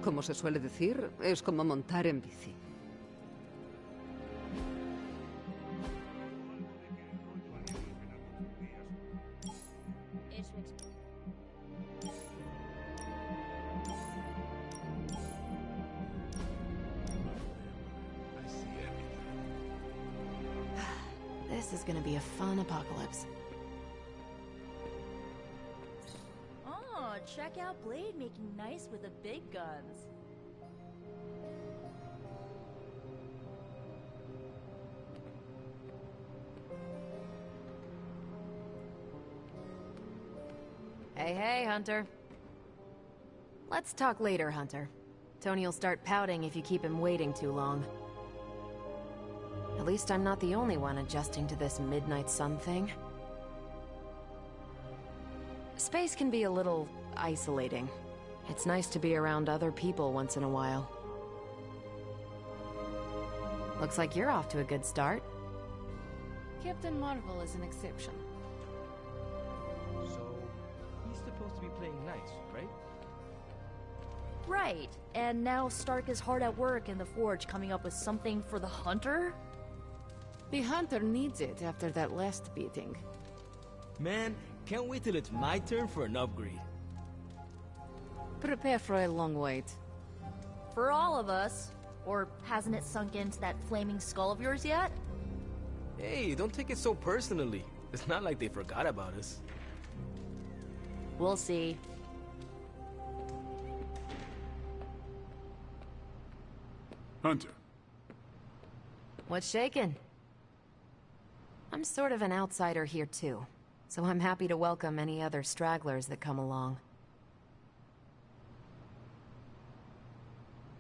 Como se suele decir, es como montar en bici. This is gonna be a fun apocalypse. Oh, check out Blade making nice with the big guns. Hey, hey, Hunter. Let's talk later, Hunter. Tony will start pouting if you keep him waiting too long. At least I'm not the only one adjusting to this midnight sun thing. Space can be a little isolating. It's nice to be around other people once in a while. Looks like you're off to a good start. Captain Marvel is an exception. So, he's supposed to be playing nice, right? Right, and now Stark is hard at work in the Forge coming up with something for the Hunter? The Hunter needs it after that last beating. Man, can't wait till it's my turn for an upgrade. Prepare for a long wait. For all of us. Or hasn't it sunk into that flaming skull of yours yet? Hey, don't take it so personally. It's not like they forgot about us. We'll see. Hunter. What's shaking? I'm sort of an outsider here too, so I'm happy to welcome any other stragglers that come along.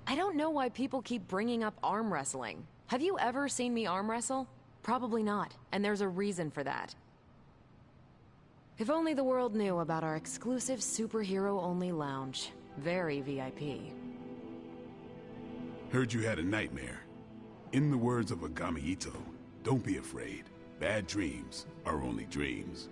I don't know why people keep bringing up arm wrestling. Have you ever seen me arm wrestle? Probably not, and there's a reason for that. If only the world knew about our exclusive superhero-only lounge. Very VIP. Heard you had a nightmare. In the words of a Mañanita, Don't be afraid. Bad dreams are only dreams.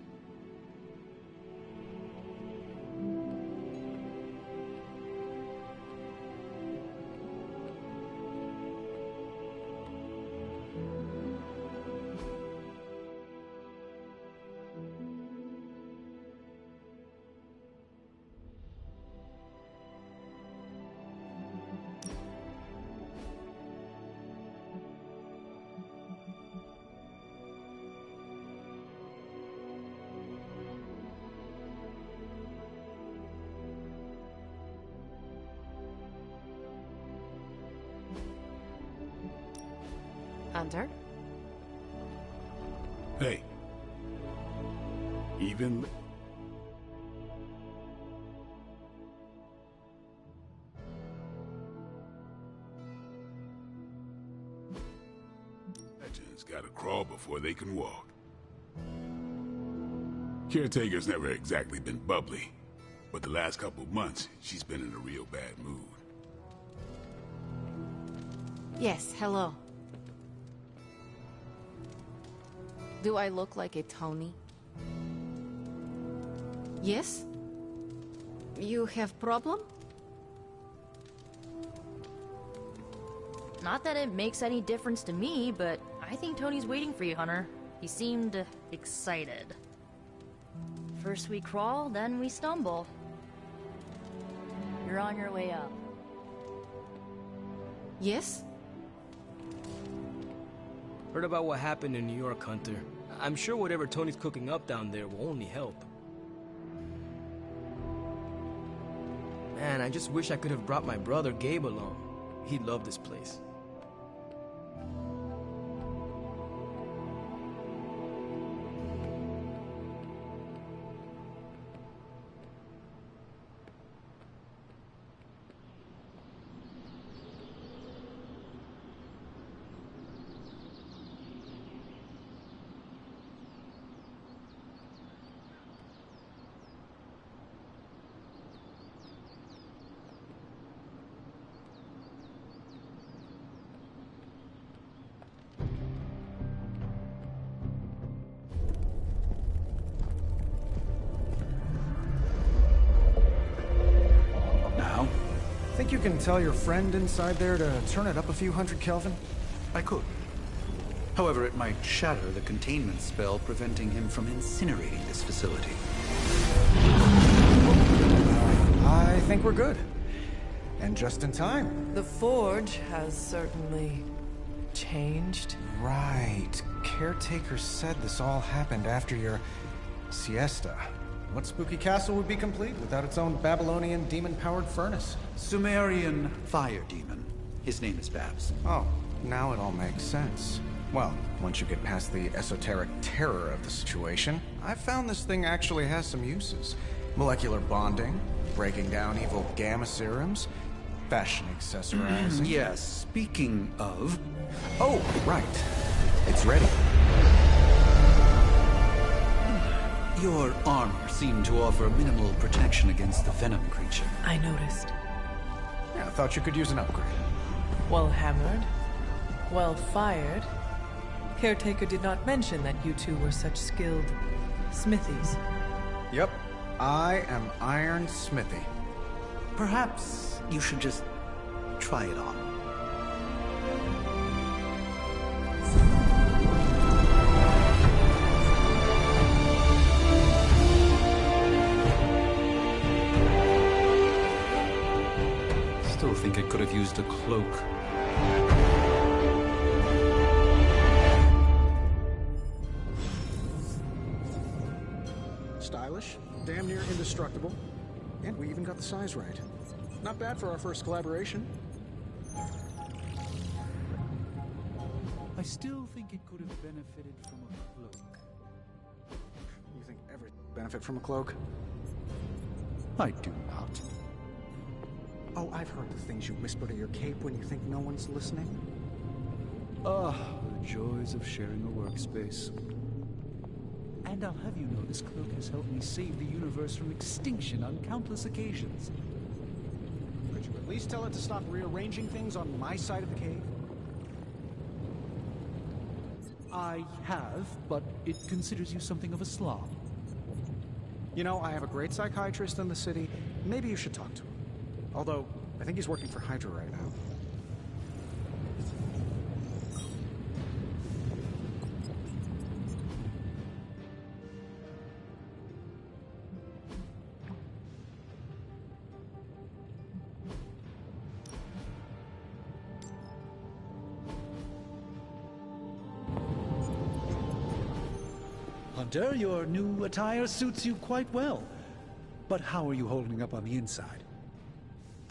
Hunter? Hey. Even... Legends gotta crawl before they can walk. Caretaker's never exactly been bubbly, but the last couple months, she's been in a real bad mood. Yes, hello. Do I look like a Tony? Yes? You have problem? Not that it makes any difference to me, but I think Tony's waiting for you, Hunter. He seemed excited. First we crawl, then we stumble. You're on your way up. Yes? Heard about what happened in New York, Hunter. I'm sure whatever Tony's cooking up down there will only help. Man, I just wish I could have brought my brother Gabe along. He'd love this place. Think you can tell your friend inside there to turn it up a few hundred Kelvin? I could. However, it might shatter the containment spell preventing him from incinerating this facility. I think we're good. And just in time. The forge has certainly changed. Right. Caretaker said this all happened after your siesta. What spooky castle would be complete without its own Babylonian demon-powered furnace? Sumerian fire demon. His name is Babs. Oh, now it all makes sense. Well, once you get past the esoteric terror of the situation, I've found this thing actually has some uses. Molecular bonding, breaking down evil gamma serums, fashion accessorizing. Yes, speaking of... Oh, right. It's ready. Your armor seemed to offer minimal protection against the venom creature. I noticed. Yeah, I thought you could use an upgrade. Well hammered, well fired. Caretaker did not mention that you two were such skilled smithies. Yep, I am Iron Smithy. Perhaps you should just try it on. Still think it could have used a cloak. Stylish, damn near indestructible, and we even got the size right. Not bad for our first collaboration. I still think it could have benefited from a cloak. You think every benefit from a cloak? I do not. Oh, I've heard the things you whisper to your cape when you think no one's listening. Ah, the joys of sharing a workspace. And I'll have you know this cloak has helped me save the universe from extinction on countless occasions. Could you at least tell it to stop rearranging things on my side of the cave? I have, but it considers you something of a slob. You know, I have a great psychiatrist in the city. Maybe you should talk to him. Although, I think he's working for Hydra right now. Hunter, your new attire suits you quite well. But how are you holding up on the inside?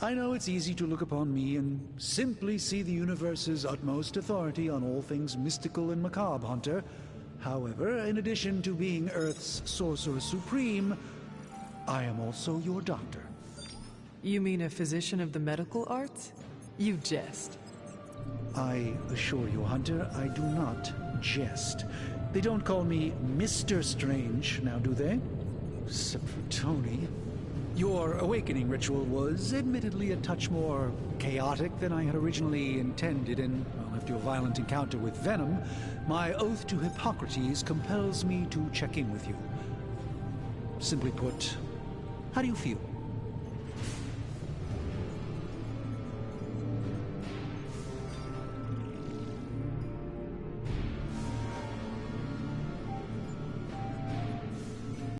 I know it's easy to look upon me and simply see the universe's utmost authority on all things mystical and macabre, Hunter. However, in addition to being Earth's Sorcerer Supreme, I am also your doctor. You mean a physician of the medical arts? You jest. I assure you, Hunter, I do not jest. They don't call me Mr. Strange, now do they? Except for Tony. Your awakening ritual was admittedly a touch more chaotic than I had originally intended, and well, after your violent encounter with Venom, my oath to Hippocrates compels me to check in with you. Simply put, how do you feel?